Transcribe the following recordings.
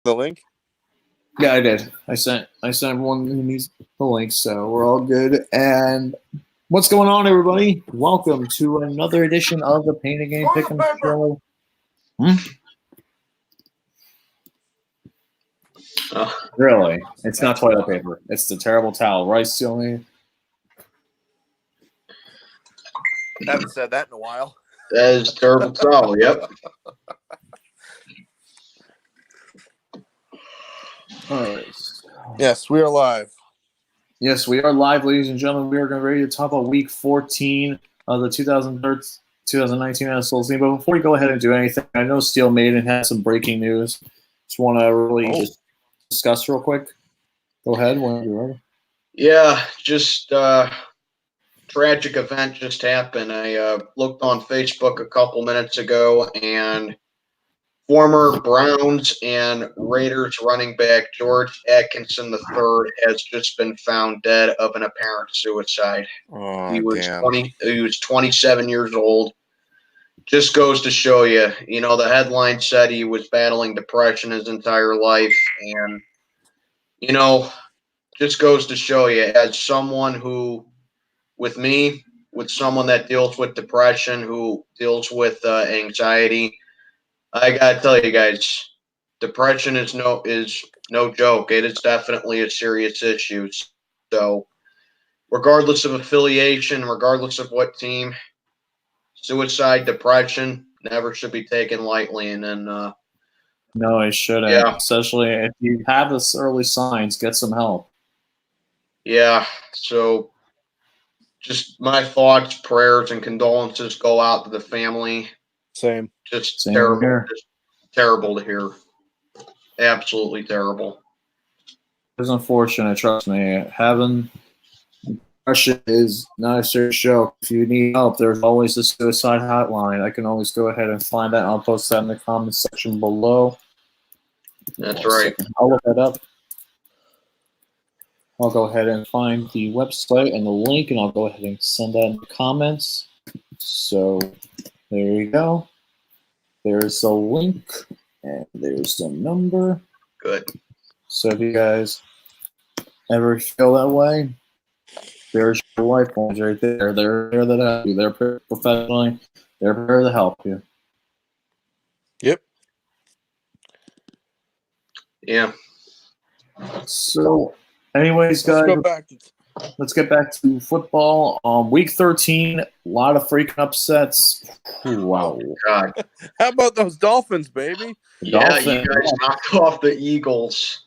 the link? Yeah, I did. I sent everyone who needs the link, so we're all good. And what's going on, everybody? Welcome to another edition of the Paint a Game Pick'em Show. Really? It's not toilet paper. It's the terrible towel. Rice sealing. I haven't said that in a while. That is terrible towel, yep. All right. Yes, we are live. Yes, we are live, ladies and gentlemen. We are going to ready to talk about Week 14 of the 2019 NFL season. But before we go ahead and do anything, I know Steel Maiden has some breaking news. Just want to really just discuss real quick. Go ahead when you're ready. Yeah, just tragic event just happened. I looked on Facebook a couple minutes ago, and former Browns and Raiders running back George Atkinson III has just been found dead of an apparent suicide. Oh, He was damn. 27 years old. Just goes to show you, the headline said he was battling depression his entire life, and just goes to show you, as someone who, with someone that deals with depression, who deals with anxiety, I gotta tell you guys, depression is no joke. It is definitely a serious issue. So, regardless of affiliation, regardless of what team, suicide, depression never should be taken lightly. And then, No, it shouldn't. Yeah. Especially if you have this early signs, get some help. yeah. So, just my thoughts, prayers, and condolences go out to the family. Same. Just Same terrible. here. Just terrible to hear. Absolutely terrible. It's unfortunate, trust me. Having depression is not a serious joke. If you need help, there's always a suicide hotline. I can always go ahead and find that. I'll post that in the comments section below. That's One right. second. I'll look that up. I'll go ahead and find the website and the link, and I'll go ahead and send that in the comments. So there you go. There's the link, and there's the number. Good. So if you guys ever feel that way, there's your lifelines right there. They're there to help you. They're professionally. They're there to help you. Yep. Yeah. So, anyways, guys, let's get back to football. Week 13, a lot of freaking upsets. Wow. God. How about those Dolphins, baby? Yeah, you guys knocked off the Eagles.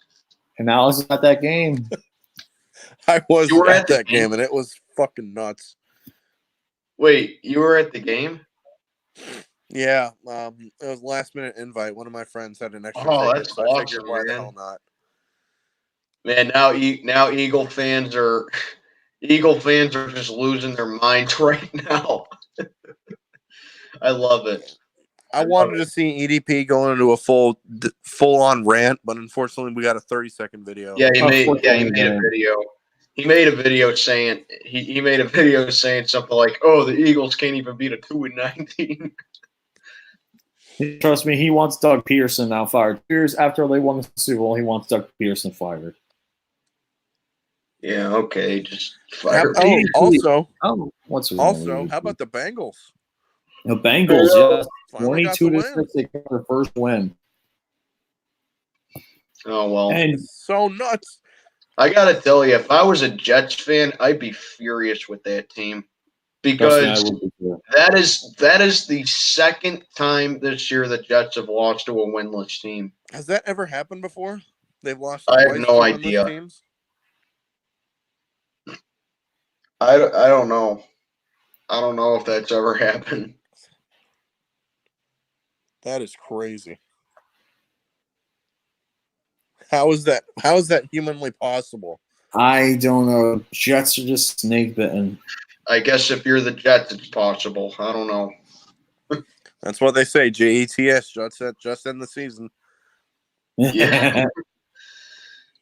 And now it's not that game. I was You were at at the that game, and it was fucking nuts. Wait, you were at the game? Yeah, it was a last-minute invite. One of my friends had an extra Oh, ticket, that's so I figured, awesome, why the man. hell not? Man, now Eagle fans are just losing their minds right now. I love it. I wanted to see EDP go into a full-on rant, but unfortunately, we got a 30-second video. Yeah, he made a video. He made a video saying he made a video saying something like, "Oh, the Eagles can't even beat a 2-19." Trust me, he wants Doug Peterson now fired. Years after they won the Super Bowl, he wants Doug Peterson fired. Yeah, okay, just fire. fire. Also, how about the Bengals? The Bengals, yeah. 22-6, they got their first win. Oh, well. And so nuts. I got to tell you, if I was a Jets fan, I'd be furious with that team. Because that is the second time this year the Jets have lost to a winless team. Has that ever happened before? They've lost I have twice no to idea. winless teams? I don't know. I don't know if that's ever happened. That is crazy. How is that humanly possible? I don't know. Jets are just snake bitten. I guess if you're the Jets, it's possible. I don't know. That's what they say. JETS, just end the season. Yeah.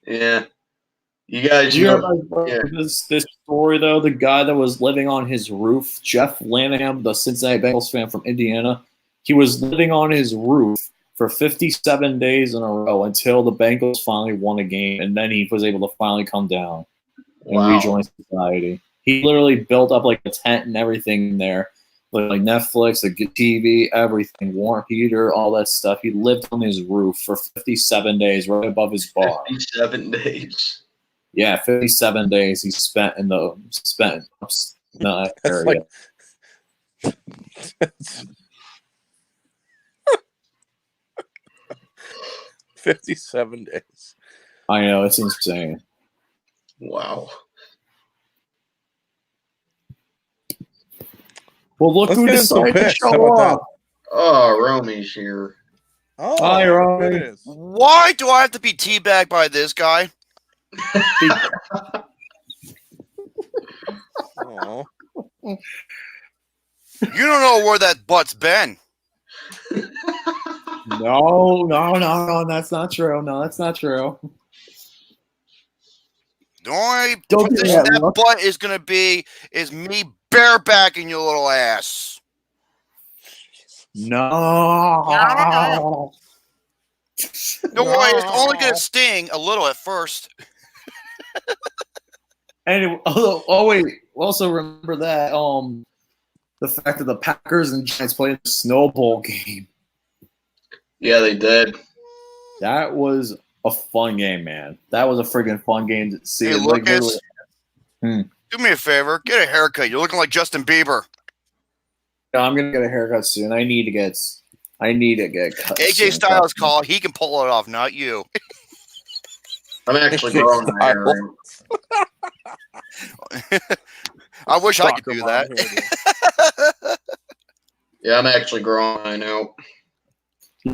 Yeah. You guys, this story though. The guy that was living on his roof, Jeff Lanham, the Cincinnati Bengals fan from Indiana, he was living on his roof for 57 days in a row until the Bengals finally won a game, and then he was able to finally come down and Wow. rejoin society. He literally built up like a tent and everything in there, like Netflix, the TV, everything, warm heater, all that stuff. He lived on his roof for 57 days, right above his bar. 57 days. Yeah, 57 days he spent in that That's area. like 57 days. I know, it's insane. Wow. Well, look Let's who get into some decided to picks. How show about up. Oh, Romy's here. Oh, Hi, Romy. there it is. Why do I have to be teabagged by this guy? Oh. You don't know where that butt's been. No, that's not true. No, that's not true. The only Don't give me position that that look. butt is going to be is me barebacking your little ass. No. Don't worry, it's only going to sting a little at first. And wait, also remember that the fact that the Packers and Giants played a Snow Bowl game. Yeah, they did. That was a fun game, man. That was a friggin' fun game to see. Hey, Like, Lucas, literally- do me a favor. Get a haircut. You're looking like Justin Bieber. I'm gonna get a haircut soon. I need to get cut. AJ soon. Styles call. He can pull it off, not you. I'm actually growing my hair. in. I wish I could Soccer do mom that. here. Yeah, I'm actually growing mine out.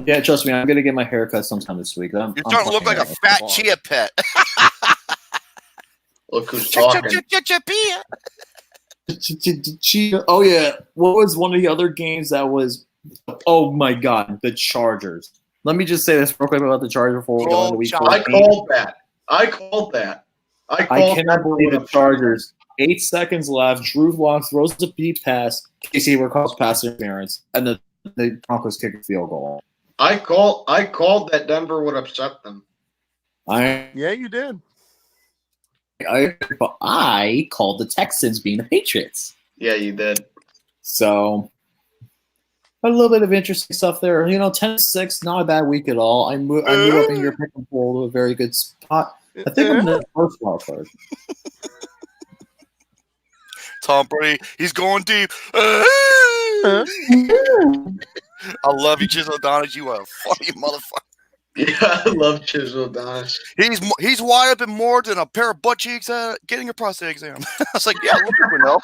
Yeah, trust me, I'm gonna get my haircut sometime this week. You're starting to look like a fat chia pet. Look who's talking. Oh yeah, what was one of the other games that was? Oh my god, the Chargers. Let me just say this real quick about the Chargers before we go into week Oh, I 14. called that. I I cannot believe the Chargers. 8 seconds left. Drew Lock throws the deep pass. Casey recalls pass interference, and the Broncos kick a field goal. I called that Denver would upset them. I Yeah, you did. called the Texans being the Patriots. Yeah, you did. So a little bit of interesting stuff there. 10-6, not a bad week at all. I moved up in your pick and roll to a very good spot. I think I'm the first wild card. Tom Brady, he's going deep. I love you, Chisel Adonis. You are a funny motherfucker. Yeah, I love Chisel Adonis. He's wide open more than a pair of butt cheeks getting a prostate exam. I was like, yeah, look over now.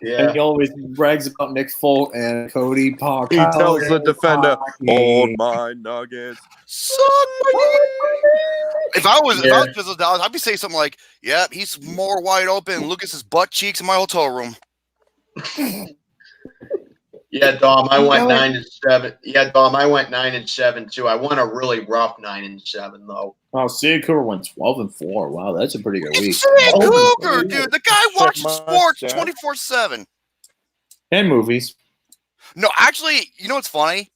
Yeah. And he always brags about Nick Folk and Cody Park. He tells the defender, "Hold my nuggets." Son, if I was Chisel Adonis, I'd be saying something like, yeah, he's more wide open. Lucas's butt cheeks in my hotel room. Yeah, Dom, I went 9-7. Yeah, Dom, I went 9-7 too. I won a really rough 9-7 though. Oh, Sid Cooper went 12-4. Wow, that's a pretty good week. It's Cougar, dude. The guy watches my sports chat. 24/7. And movies. No, actually, you know what's funny?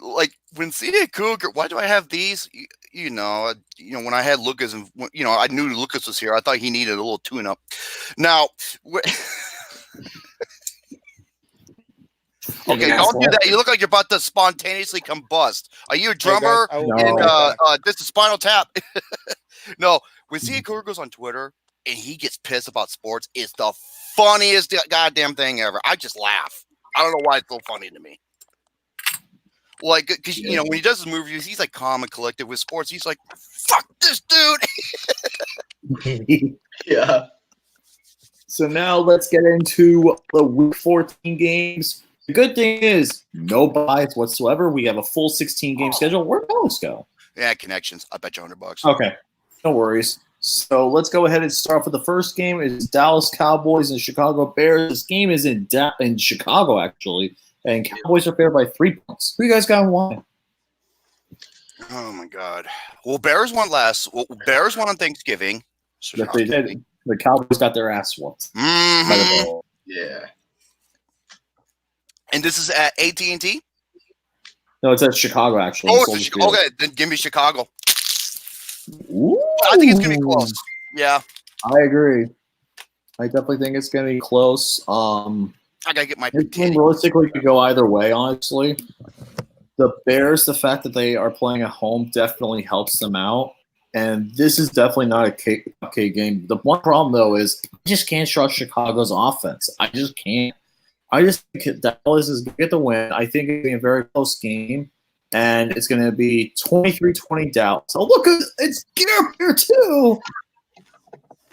Like when CJ Cougar, why do I have these? When I had Lucas and I knew Lucas was here, I thought he needed a little tune-up. Now, okay, don't do that. You look like you're about to spontaneously combust. Are you a drummer Hey, guys, No. in this is Spinal Tap? No, when CJ Cougar goes on Twitter and he gets pissed about sports, it's the funniest goddamn thing ever. I just laugh. I don't know why it's so funny to me. Like, because when he does his movies, he's like calm and collected. With sports, he's like, "Fuck this dude." Yeah. So now let's get into the week 14 games. The good thing is no buys whatsoever. We have a full 16 game schedule. Where'd Dallas go? Yeah, connections. I bet you $100. Okay, no worries. So let's go ahead and start off with the first game. Is Dallas Cowboys and Chicago Bears. This game is in Chicago actually, and Cowboys are favored by 3 points. Who you guys got? Why? Oh my God. Well, Bears won Bears won on Thanksgiving. Yes, they did. The Cowboys got their ass whooped. by the Mhm. Bears. Yeah. And this is at AT&T. No, it's at Chicago actually. Oh, Soldier Field. okay. Then give me Chicago. Ooh. I think it's gonna be close. Yeah, I agree. I definitely think it's going to be close. I gotta get my This game potato. realistically could go either way, honestly. The Bears, the fact that they are playing at home definitely helps them out. And this is definitely not a cupcake game. The one problem, though, is I just can't trust Chicago's offense. I just can't. I just think Dallas is going to get the win. I think it's going to be a very close game. And it's going to be 23-20 Dallas. Oh, look, it's Gary here, too.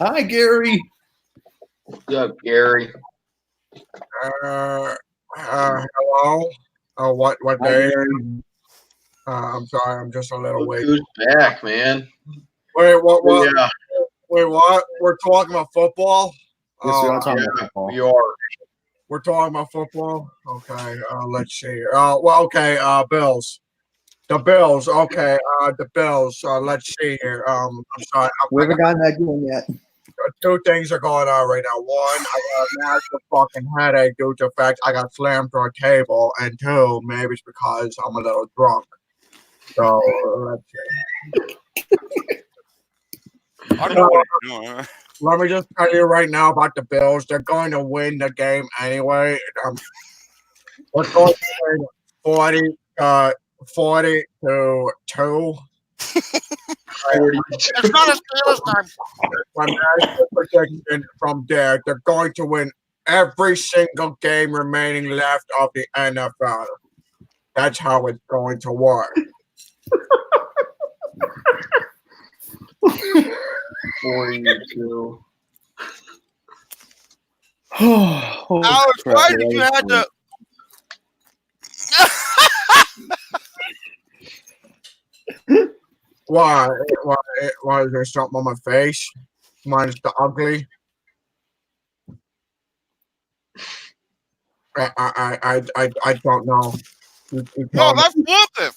Hi, Gary. What's up, Gary? Hello. What Hi, day? Gary. I'm sorry, I'm just a little Look late. who's back, man? Wait, what? Yeah, Wait, what? We're talking about football. Yes, we are Oh, talking about yeah, football. we are. we're talking about football. Okay. Let's see. Okay. Bills. The Bills. Okay. The Bills. Let's see here. I'm sorry. We haven't gotten that game yet. Two things are going on right now. One, I got a massive fucking headache due to the fact I got slammed through a table, and two, maybe it's because I'm a little drunk. So let's see. I don't know what you're doing. Let me just tell you right now about the Bills. They're going to win the game anyway. We're going to win 40-2. It's not a Steelers time. My magical prediction from there, they're going to win every single game remaining left of the NFL. That's how it's going to work. 42. Alex, why did you have to? Why? Why is there something on my face? Mine's the ugly. I don't know. You No, tell me. that's whooping.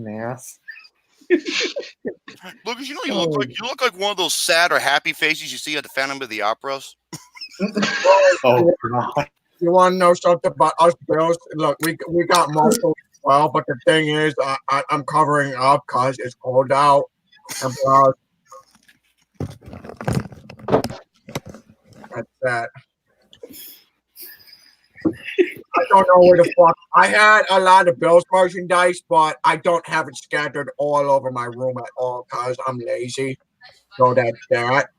Math. Lucas, you know you look like one of those sad or happy faces you see at the Phantom of the Operas. Oh, God. You want to know something about us Bills? Look, we got muscle as well, but the thing is, I'm covering up because it's cold out. And that's that. I don't know where the fuck. I had a lot of Bills merchandise, but I don't have it scattered all over my room at all because I'm lazy. So that's that.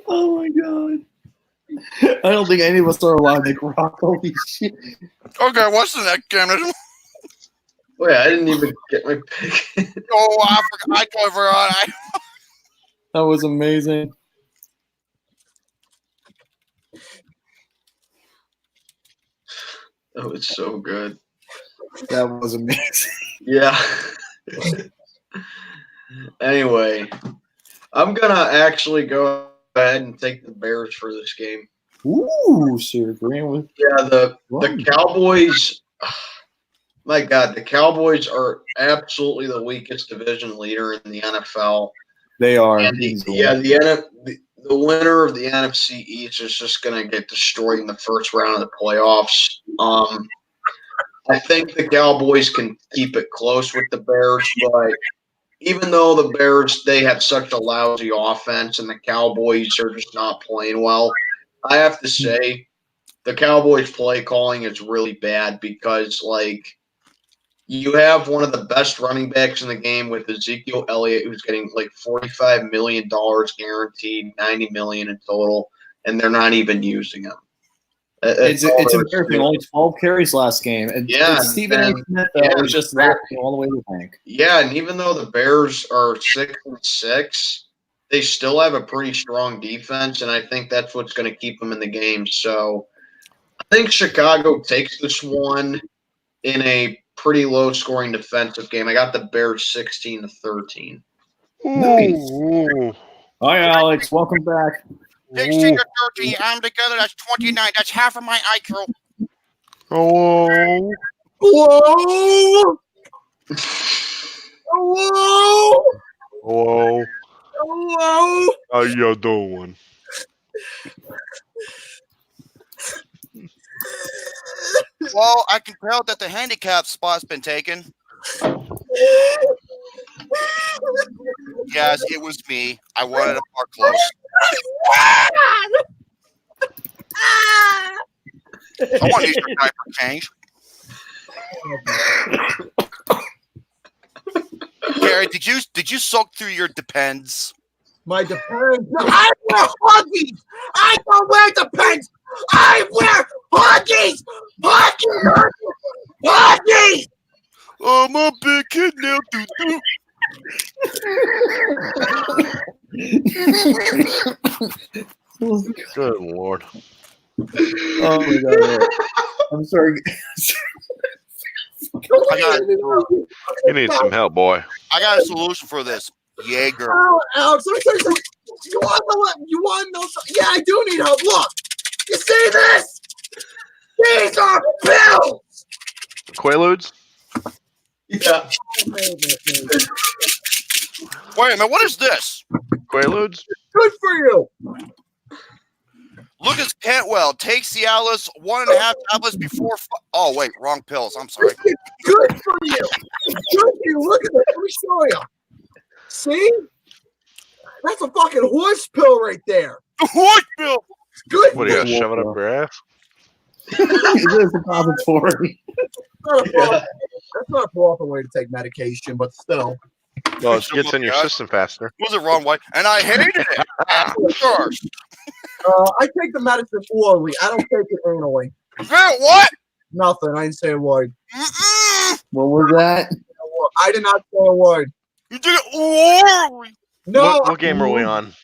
Oh, my God. I don't think any of us are allowed to rock. Holy shit. Okay, what's the next game? Wait, I didn't even get my pick. Oh, I forgot. I totally forgot. That was amazing. That was so good. That was amazing. Yeah. Anyway, I'm gonna actually go ahead and take the Bears for this game. Ooh, so you're agreeing with Yeah, the Cowboys. My God, the Cowboys are absolutely the weakest division leader in the NFL. They are. And the winner of the NFC East is just going to get destroyed in the first round of the playoffs. I think the Cowboys can keep it close with the Bears, but even though the Bears, they have such a lousy offense and the Cowboys are just not playing well, I have to say the Cowboys play calling is really bad because, like, you have one of the best running backs in the game with Ezekiel Elliott, who's getting like $45 million guaranteed, $90 million in total, and they're not even using him. It's embarrassing. Only 12 carries last game. And Yeah, Stephen A. Smith was just fair. laughing all the way to the bank. Yeah, and even though the Bears are 6-6, they still have a pretty strong defense, and I think that's what's going to keep them in the game. So I think Chicago takes this one in a pretty low-scoring defensive game. I got the Bears 16-13. Nice. Hi, Alex. Welcome back. 16 to 13, I'm together. That's 29. That's half of my IQ. Whoa! Hello! Whoa. Hello. How you doing? Well, I can tell that the handicap spot's been taken. Yes, it was me. I wanted to park close. Someone needs your diaper change. Gary, did you soak through your Depends? My Depends. I wear Huggies. I don't wear Depends. I wear Huggies. Huggies. I'm a big kid now. Good Lord. Oh my god! I'm sorry. You need some help, boy. I got a solution for this. Jaeger. Oh, Alex, let me tell you something. You want to know something? Yeah, I do need help. Look, you see this? These are pills. Quaaludes? Yeah. Wait a minute, what is this? Quaaludes? Good for you. Lucas Cantwell takes Cialis 1.5 tablets before. Oh wait, wrong pills. I'm sorry. Good for you. Good for you. Look at this. Let me show you. See? That's a fucking horse pill right there. What pill? It's good. What do you got? Yeah. Shove it up your ass? It is a depository. That's not a proper way to take medication, but still. Well, it gets in your system faster. Was it wrong way? And I hated it. At first. I take the medicine orally. I don't take it anally. What? Nothing. I didn't say a word. Mm-mm. What was that? I did not say a word. You did it orally. No. What game are we on?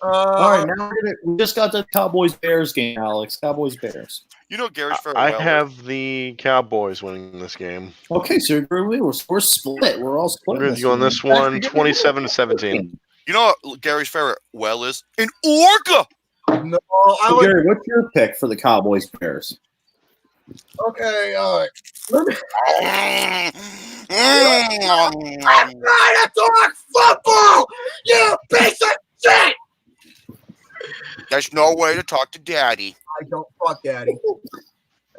All right, now we just got the Cowboys Bears game, Alex. Cowboys Bears. You know Gary's very I well. have the Cowboys winning this game. Okay, so we're split. We're all split. I'm with you on this one, 27-17. You know what Gary's favorite well is? An orca. No. So, Gary, what's your pick for the Cowboys Bears? Okay. All right. Let me. Mm. I'm trying to talk football. You piece of shit. There's no way to talk to Daddy. I don't fuck daddy.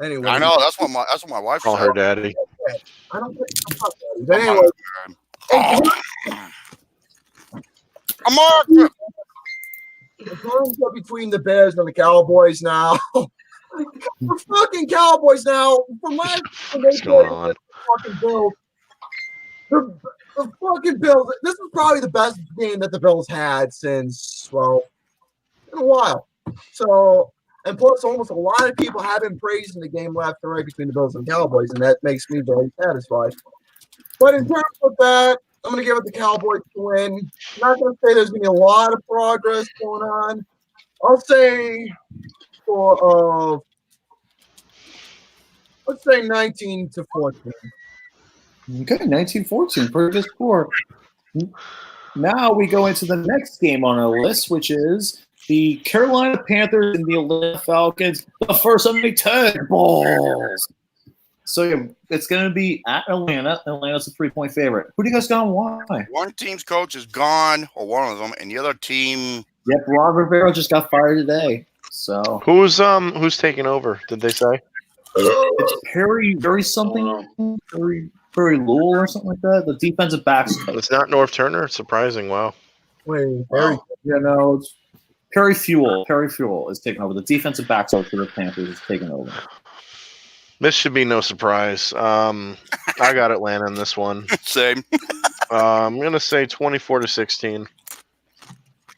Anyway. I know that's what my wife Call said. her daddy. I don't think I'm fuck daddy. But anyway. America. The terms are between the Bears and the Cowboys now. The fucking Cowboys now. From last year, What's going on? fucking Bills. The fucking Bills. This is probably the best game that the Bills had since, well, in a while. So, and plus, almost a lot of people have been praising the game left and right between the Bills and Cowboys, and that makes me very satisfied. But in terms of that, I'm going to give it the Cowboys to win. I'm not going to say there's going to be a lot of progress going on. I'll say for let's say 19-14. Okay, 19-14. Pretty good score. Now we go into the next game on our list, which is the Carolina Panthers and the Atlanta Falcons, the first of the Turnbuls. So yeah, it's going to be at Atlanta. Atlanta's a 3-point favorite. Who do you guys got and why? One team's coach is gone, or one of them, and the other team. Yep, Ron Rivera just got fired today. So Who's taking over? Did they say? it's Perry something, Perry Lowell or something like that. The defensive backs. It's not North Turner. Surprising. Wow. Wait, It's Perry Fuel. Perry Fuel is taking over. The defensive backs coach for the Panthers is taking over. This should be no surprise. I got Atlanta in this one. Same. I'm gonna say 24-16.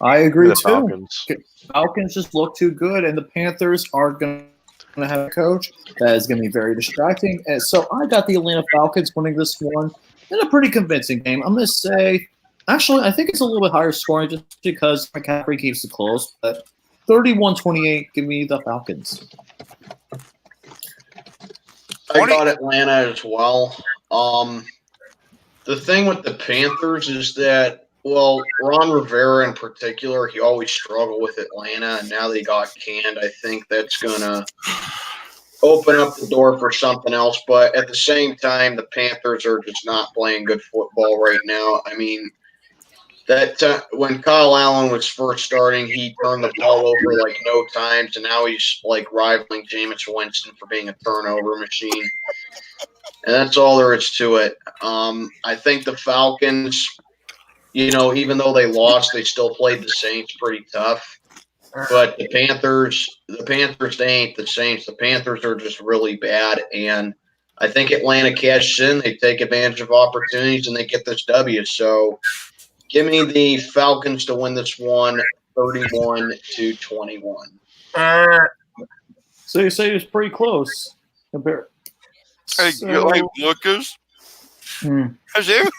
I agree The too. Falcons. Falcons just look too good, and the Panthers are going to have a coach that is going to be very distracting. And so I got the Atlanta Falcons winning this one in a pretty convincing game. I'm going to say, actually, I think it's a little bit higher scoring just because McCaffrey keeps it close. But 31-28, give me the Falcons. I got Atlanta as well. The thing with the Panthers is that, well, Ron Rivera in particular, he always struggled with Atlanta, and now they got canned. I think that's going to open up the door for something else. But at the same time, the Panthers are just not playing good football right now. I mean, when Kyle Allen was first starting, he turned the ball over like no times, and now he's like rivaling Jameis Winston for being a turnover machine. And that's all there is to it. I think the Falcons, even though they lost, they still played the Saints pretty tough. But the Panthers, they ain't the Saints. The Panthers are just really bad, and I think Atlanta cashes in. They take advantage of opportunities, and they get this W. So give me the Falcons to win this one, 31-21. So you say it's pretty close. Hey, So- Lucas. Hmm. How's you?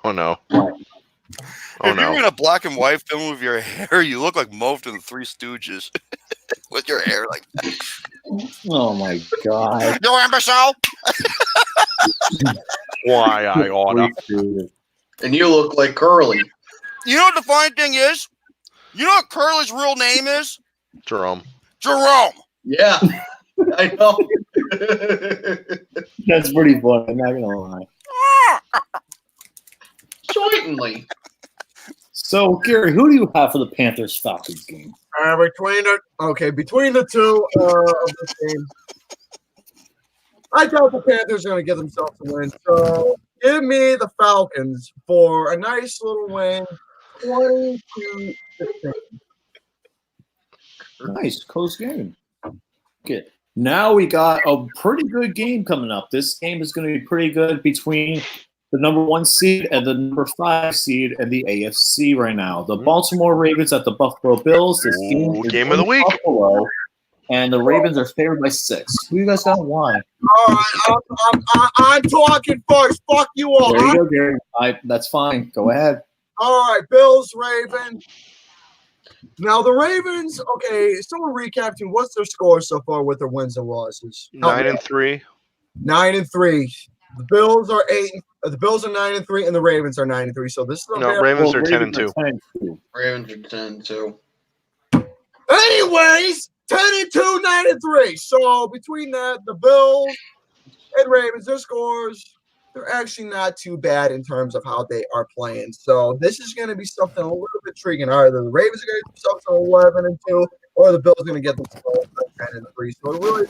Oh no. Oh If you're no. in a black and white film with your hair, you look like Moft in the Three Stooges. With your hair like that. Oh my god. You imbecile! Why I oughta. And you look like Curly. You know what the funny thing is? You know what Curly's real name is? Jerome. Jerome. Yeah, I know. That's pretty funny. I'm not gonna lie. Certainly. So Gary, who do you have for the Panthers Falcons game? Between the two of this game, I thought the Panthers are going to get themselves a win. So give me the Falcons for a nice little win, 20-16. Nice, close game. Good. Now we got a pretty good game coming up. This game is going to be pretty good between the number 1 seed and the number 5 seed in the AFC right now. The Baltimore Ravens at the Buffalo Bills. This game is Game of the in week. Buffalo, and the Ravens are favored by 6. Who you guys got? Why? All right, I'm talking first. Fuck you all. There you go, Gary. That's fine. Go ahead. All right, Bills, Ravens. Now the Ravens. Okay, someone recap to what's their score so far with their wins and losses? 9-3. 9-3. The Bills are 8. The Bills are 9-3, and the Ravens are 9-3. So this is a No, very- Ravens are 10-2. 10-2. Ravens are 10-2. Anyways, 10-2, 9-3. So between that, the Bills and Ravens, their scores, they're actually not too bad in terms of how they are playing. So this is going to be something a little bit intriguing. Either the Ravens are going to do something 11-2, or the Bills are going to get themselves 10-3. So it really.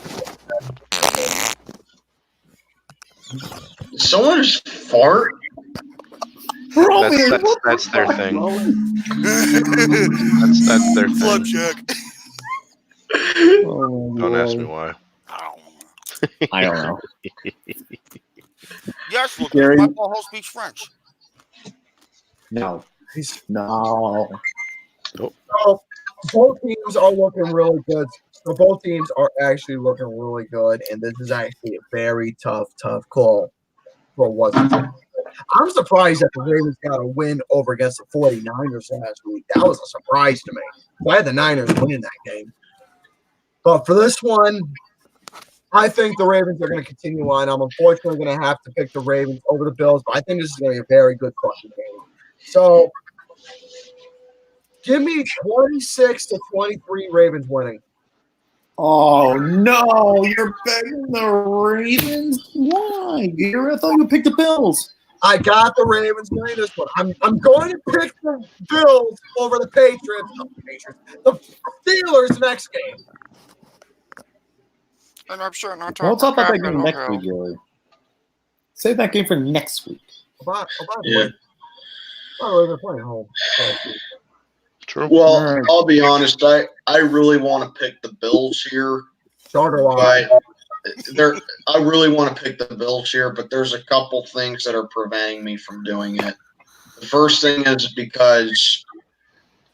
Someone just fart? That's their thing. That's their thing. Flapjack. Oh, Don't ask me why. I don't know. Yes, Lucas. Gary- My Paul speaks French. No. No. So both teams are looking really good. So both teams are actually looking really good, and this is actually a very tough call for Washington. I'm surprised that the Ravens got a win over against the 49ers last week. That was a surprise to me. I had the Niners winning that game. But for this one, I think the Ravens are going to continue on. I'm unfortunately going to have to pick the Ravens over the Bills, but I think this is going to be a very good fucking game. So give me 26-23 Ravens winning. Oh no! You're betting the Ravens? Why? Gary? I thought you picked the Bills. I got the Ravens winning this one. I'm going to pick the Bills over the Patriots. The Steelers next game. And I'm sure not We'll talk about that talking game next week, Gary. Save that game for next week. About Yeah. they're playing home. True. Well, Alright. I'll be honest. I really want to pick the Bills here. Charter line. But I really want to pick the Bills here, but there's a couple things that are preventing me from doing it. The first thing is because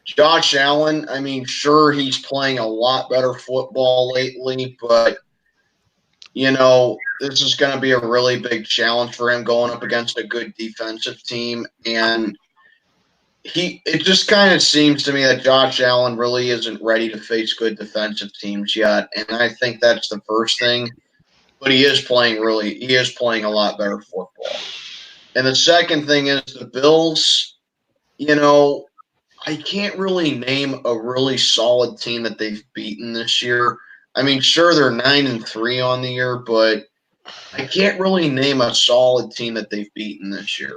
Josh Allen, I mean, sure, he's playing a lot better football lately, but, this is going to be a really big challenge for him going up against a good defensive team. And it just kind of seems to me that Josh Allen really isn't ready to face good defensive teams yet. And I think that's the first thing. But he is playing a lot better football. And the second thing is the Bills, I can't really name a really solid team that they've beaten this year. I mean, sure, they're 9-3 on the year, but I can't really name a solid team that they've beaten this year,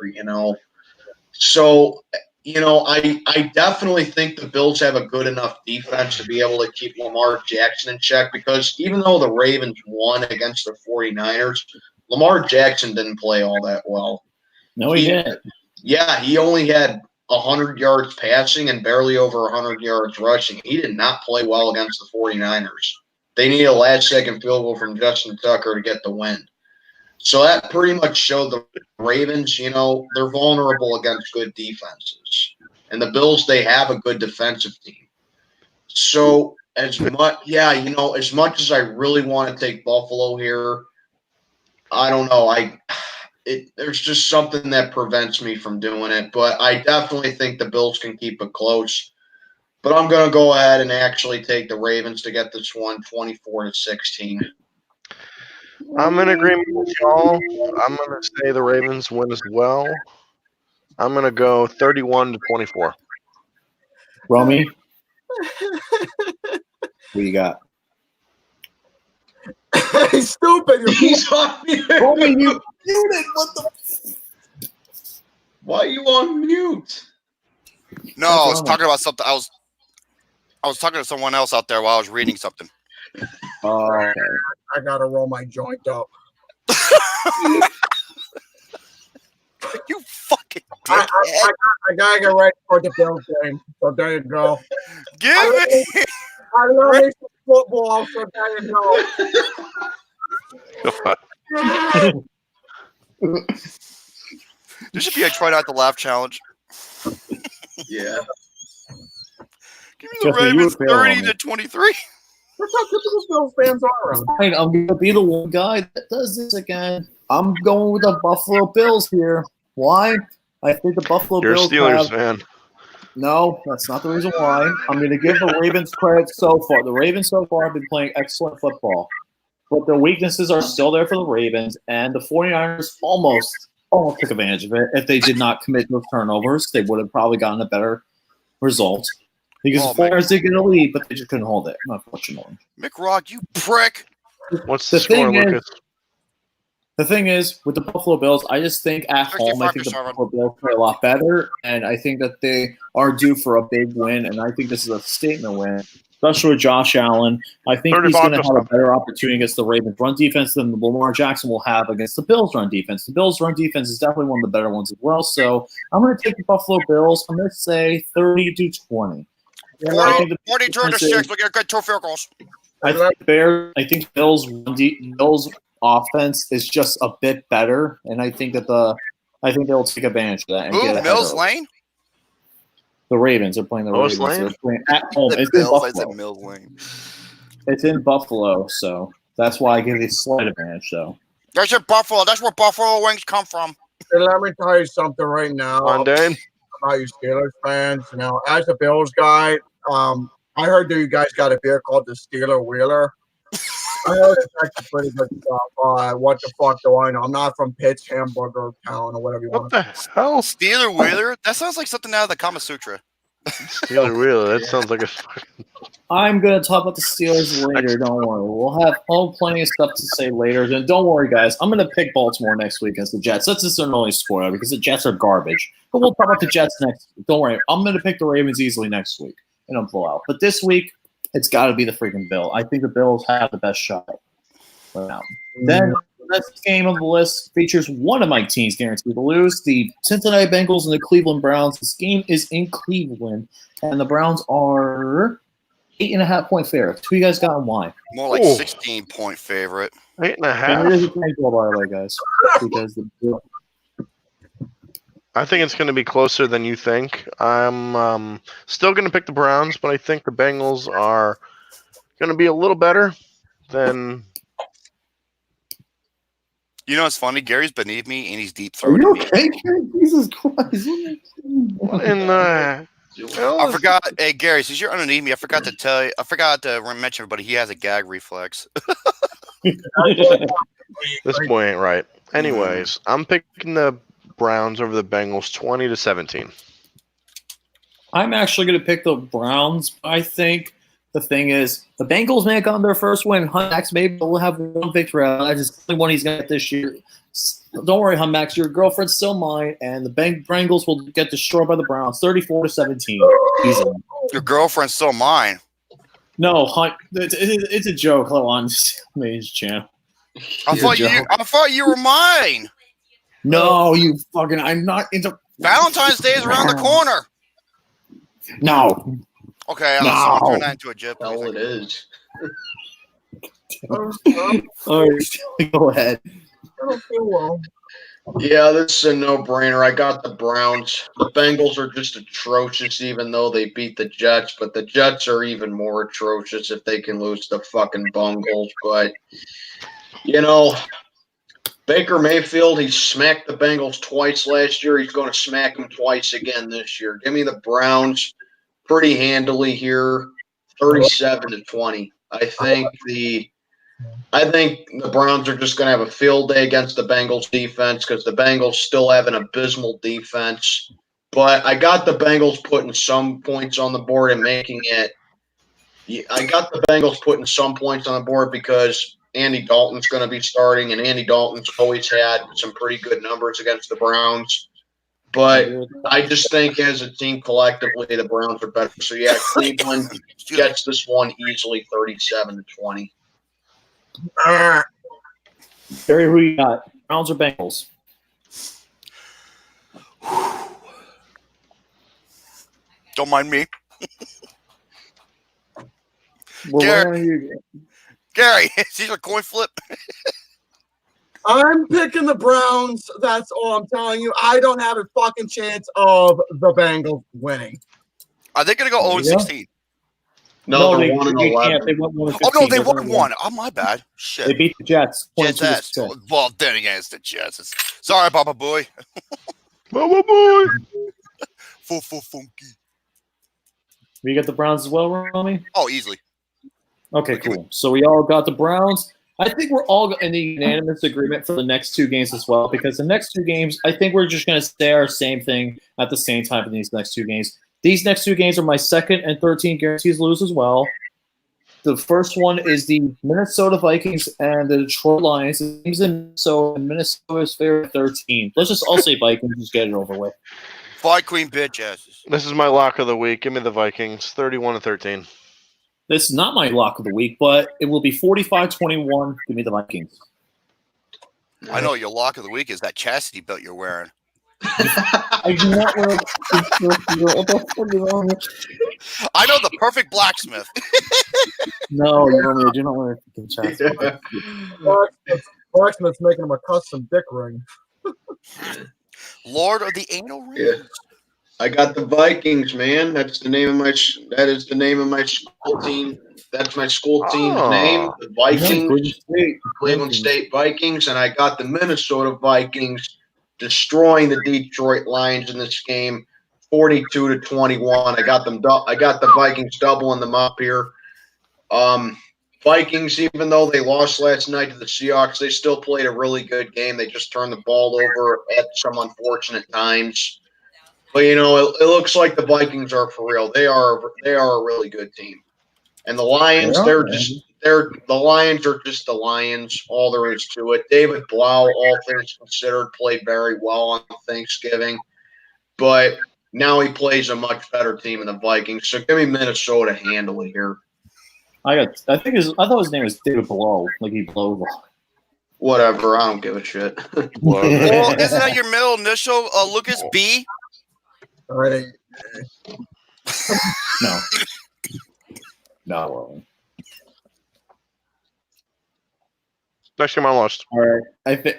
So, I definitely think the Bills have a good enough defense to be able to keep Lamar Jackson in check because even though the Ravens won against the 49ers, Lamar Jackson didn't play all that well. No, he didn't. Yeah, he only had 100 yards passing and barely over 100 yards rushing. He did not play well against the 49ers. They needed a last-second field goal from Justin Tucker to get the win. So that pretty much showed the Ravens, they're vulnerable against good defenses. And the Bills, they have a good defensive team. So as much as I really want to take Buffalo here, I don't know. There's just something that prevents me from doing it. But I definitely think the Bills can keep it close. But I'm going to go ahead and actually take the Ravens to get this one 24-16. I'm in agreement with y'all. I'm going to say the Ravens win as well. I'm going to go 31-24. Romy, what you got? He's stupid. He's on mute. Romy, you muted. What the? Why are you on mute? No, I was talking about something. I was talking to someone else out there while I was reading something. Okay. I gotta roll my joint up. You fucking I, dickhead. I gotta get ready for the Bills game. So there you go. Give me. I love me some football. So there you go. There should be a try not to laugh challenge. Yeah. Give me the Jeffrey, you Ravens would fail on me. 30-23. That's how typical Bills fans are around. Fine, I'm going to be the one guy that does this again. I'm going with the Buffalo Bills here. Why? I think the Buffalo You're a Bills Steelers have... fan. No, that's not the reason why. I'm going to give the Ravens credit so far. The Ravens so far have been playing excellent football. But their weaknesses are still there for the Ravens, and the 49ers almost took advantage of it. If they did not commit those turnovers, they would have probably gotten a better result. Because the 49ers did get a lead, but they just couldn't hold it, unfortunately. Mick Rock, you prick. What's the score, Lucas? The thing is, with the Buffalo Bills, I just think at home, I think the 55-7. Buffalo Bills play a lot better, and I think that they are due for a big win, and I think this is a statement win, especially with Josh Allen. I think he's going to have a better opportunity against the Ravens run defense than the Lamar Jackson will have against the Bills run defense. The Bills run defense is definitely one of the better ones as well, so I'm going to take the Buffalo Bills. I'm going to say 30-20. I think the 42-6. We get good 2 field goals. I think Bills offense is just a bit better, and I think that they'll take advantage of that. And get ahead Mills of Lane? The Ravens are playing the Mills Ravens. Lane? They're playing at home. The It's in Bills, I said Buffalo. Mills Lane. It's in Buffalo, so that's why I give you a slight advantage. So That's in Buffalo. That's where Buffalo wings come from. Hey, let me tell you something right now On Dane? about you Steelers fans. As a Bills guy, I heard that you guys got a beer called the Steeler Wheeler. I heard it's actually pretty good stuff. What the fuck do I know? I'm not from Pitt's Hamburger Town or whatever you What want. the hell? Steeler Wheeler? That sounds like something out of the Kama Sutra. Steeler Wheeler. That sounds like a. I'm going to talk about the Steelers later. Don't worry. We'll have plenty of stuff to say later. And don't worry, guys. I'm going to pick Baltimore next week against the Jets. That's just an only spoiler because the Jets are garbage. But we'll talk about the Jets next. Don't worry. I'm going to pick the Ravens easily next week in a blowout. But this week, it's got to be the freaking Bills. I think the Bills have the best shot right now. Then the next game on the list features one of my teams guaranteed to lose, the Cincinnati Bengals and the Cleveland Browns. This game is in Cleveland, and the Browns are 8.5-point favorites. Who you guys got and why? More like 16-point favorite. 8.5. And it is a tank goal, by the way, guys. Because I think it's going to be closer than you think. I'm still going to pick the Browns, but I think the Bengals are going to be a little better than. You know, it's funny. Gary's beneath me, and he's deep are you throating me. okay? Jesus Christ! What in the hell I is- forgot. Hey, Gary, since you're underneath me, I forgot to tell you. I forgot to mention, but he has a gag reflex. This boy ain't right. Anyways, I'm picking the Browns over the Bengals 20-17. I'm actually going to pick the Browns. I think the thing is, the Bengals may have gotten their first win. Hunt Max maybe will have one victory. That's the only one he's going to get this year. Don't worry, Hunt Max. Your girlfriend's still mine, and the Bengals will get destroyed by the Browns, 34-17. Easily. Your girlfriend's still mine. No, Hunt. It's a joke. Hold on, Maze champ. I thought you were mine. No, you fucking. I'm not into. Valentine's Day is around the corner. No. Okay, No. I'll turn that into a jip. Hell, it is. All right, go ahead. I don't feel well. Yeah, this is a no-brainer. I got the Browns. The Bengals are just atrocious, even though they beat the Jets. But the Jets are even more atrocious if they can lose the fucking Bungles. But, you know, Baker Mayfield, he smacked the Bengals twice last year. He's going to smack them twice again this year. Give me the Browns pretty handily here, 37-20. I think the Browns are just going to have a field day against the Bengals defense because the Bengals still have an abysmal defense. But I got the Bengals putting some points on the board and making it. I got the Bengals putting some points on the board because Andy Dalton's going to be starting, and Andy Dalton's always had some pretty good numbers against the Browns. But I just think as a team collectively, the Browns are better. So, yeah, Cleveland gets this one easily 37-20. Barry, who you got? Browns or Bengals? Don't mind me. Well, Gary, is these a coin flip? I'm picking the Browns. That's all I'm telling you. I don't have a fucking chance of the Bengals winning. Are they going to go 0-16? No, they they're 1-11. They went 1-15. Oh, no, they won one. Oh, my bad. Shit. They beat the Jets. Jets 22-6. ass. Well, then again, it's the Jets. Sorry, Papa Boy. Bubba boy. Full funky. We got the Browns as well, Rami? Oh, easily. Okay, cool. So we all got the Browns. I think we're all in the unanimous agreement for the next two games as well, because the next two games, I think we're just going to say our same thing at the same time in these next two games. These next two games are my second and 13 guarantees lose as well. The first one is the Minnesota Vikings and the Detroit Lions. The game's in Minnesota, and Minnesota is favorite 13. Let's just all say Vikings, just get it over with. Fight Queen bitch asses. This is my lock of the week. Give me the Vikings, 31-13. This is not my lock of the week, but it will be 45-21. Give me the Vikings. I know your lock of the week is that chastity belt you're wearing. I do not wear what the fuck is wrong with you? I know the perfect blacksmith. No, I do not wear a fucking chest. Blacksmith's making him a custom dick ring. Lord of the Anal Rings. Yeah. I got the Vikings, man. That is the name of my school team. That's my school team's name, the Vikings, Cleveland State Vikings, and I got the Minnesota Vikings destroying the Detroit Lions in this game, 42-21. I got the Vikings doubling them up here. Vikings, even though they lost last night to the Seahawks, they still played a really good game. They just turned the ball over at some unfortunate times. But, you know, it looks like the Vikings are for real. They are a really good team. And the Lions, the Lions are just the Lions. All there is to it. David Blau, all things considered, played very well on Thanksgiving. But now he plays a much better team in the Vikings. So give me Minnesota handily here. I thought his name was David Blow, like he blow. Whatever, I don't give a shit. Well, isn't that your middle initial, Lucas B? All right. No. No. Next game I lost. All right.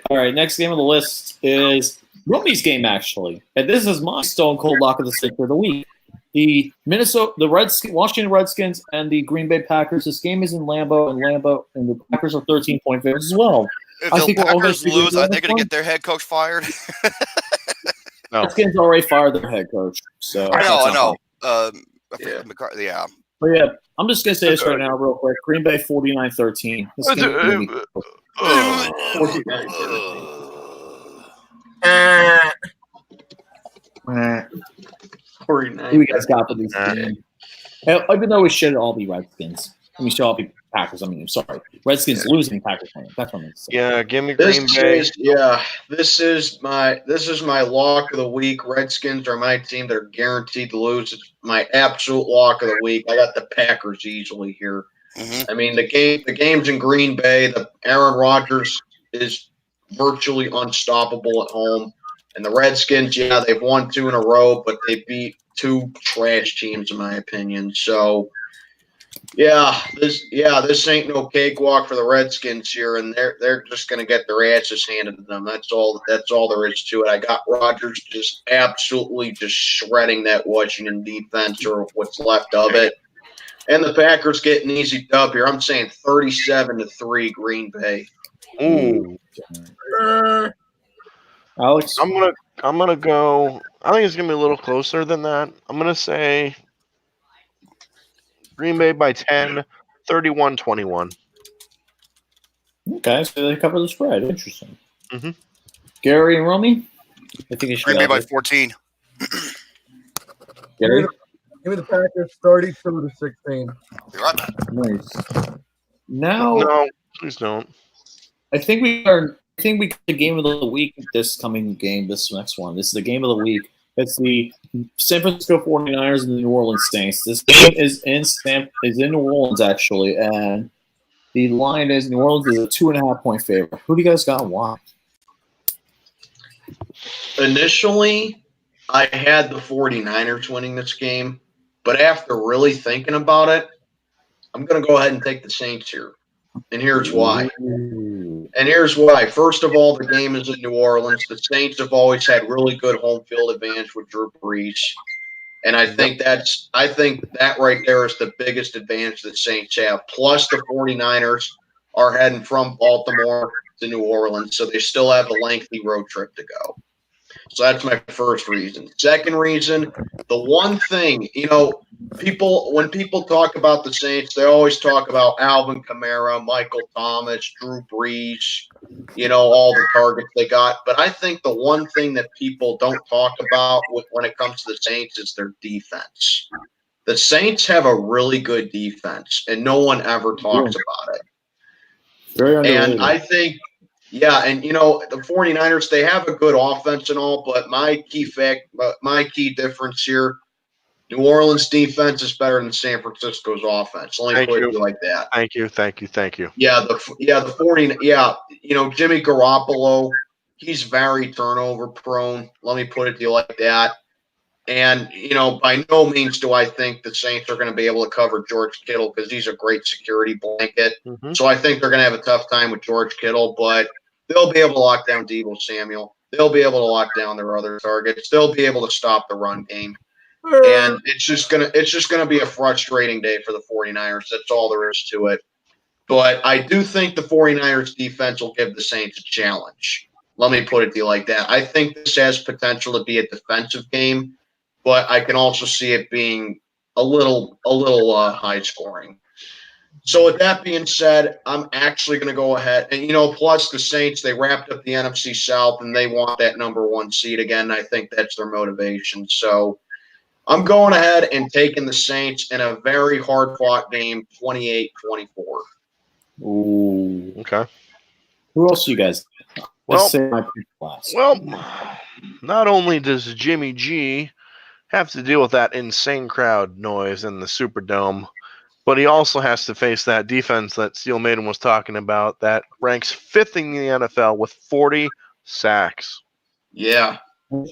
All right. Next game on the list is Rummy's game, actually, and this is my stone cold lock of the stick for the week. The Washington Redskins and the Green Bay Packers. This game is in Lambeau, and the Packers are 13-point favorites as well. If I the think we're all Packers gonna lose, are they going to get their head coach fired? No. Redskins already fired their head coach, so I know. Yeah. Yeah. But yeah, I'm just gonna say this right now, real quick. Green Bay 49-13. This game is gonna be- 49. Who you guys got for these teams? Even though it should all be Redskins. I mean, it should all be Packers. I mean, I'm sorry. Redskins losing, Packers winning. That's what I'm saying. Yeah, give me Green Bay. This is my lock of the week. Redskins are my team. They're guaranteed to lose. It's my absolute lock of the week. I got the Packers easily here. Mhm. I mean, the game's in Green Bay. The Aaron Rodgers is virtually unstoppable at home. And the Redskins, yeah, they've won 2 in a row, but they beat 2 trash teams, in my opinion. So, this ain't no cakewalk for the Redskins here, and they're just going to get their asses handed to them. That's all there is to it. I got Rodgers just absolutely just shredding that Washington defense, or what's left of it. And the Packers get an easy dub here. I'm saying 37-3 Green Bay. Ooh. Alex? I'm gonna go. I think it's gonna be a little closer than that. I'm gonna say Green Bay by 10, 31-21. Okay, so they cover the spread. Interesting. Mhm. Gary and Romy? I think you should Green Bay go. by 14. Gary? Give me the Packers 32-16. You're right. Nice. Now, No, please don't. I think we got the game of the week this coming game, this next one. This is the game of the week. It's the San Francisco 49ers and the New Orleans Saints. This game is in New Orleans, actually, and the line is New Orleans is a 2.5-point favorite. Who do you guys got and why? Initially, I had the 49ers winning this game, but after really thinking about it, I'm going to go ahead and take the Saints here. And here's why. First of all, the game is in New Orleans. The Saints have always had really good home field advantage with Drew Brees. And I think that right there is the biggest advantage the Saints have. Plus, the 49ers are heading from Baltimore to New Orleans, so they still have a lengthy road trip to go. So that's my first reason. Second reason, the one thing, when people talk about the Saints, they always talk about Alvin Kamara, Michael Thomas, Drew Brees, all the targets they got. But I think the one thing that people don't talk about when it comes to the Saints is their defense. The Saints have a really good defense, and no one ever talks about it. Very underrated. And I think – the 49ers, they have a good offense and all, but my key difference here, New Orleans defense is better than San Francisco's offense. Let me put it like that. Thank you. Jimmy Garoppolo, he's very turnover prone. Let me put it to you like that. And, by no means do I think the Saints are going to be able to cover George Kittle because he's a great security blanket. Mm-hmm. So I think they're going to have a tough time with George Kittle, but they'll be able to lock down Deebo Samuel. They'll be able to lock down their other targets. They'll be able to stop the run game. And it's just gonna be a frustrating day for the 49ers. That's all there is to it. But I do think the 49ers defense will give the Saints a challenge. Let me put it to you like that. I think this has potential to be a defensive game, but I can also see it being a little high scoring. So with that being said, I'm actually going to go ahead and, plus the Saints, they wrapped up the NFC South and they want that number 1 seed again. I think that's their motivation. So I'm going ahead and taking the Saints in a very hard-fought game, 28-24. Ooh. Okay. Who else you guys? Well, Say my pick last. Well, not only does Jimmy G have to deal with that insane crowd noise in the Superdome, but he also has to face that defense that Steel Maiden was talking about that ranks 5th in the NFL with 40 sacks. Yeah.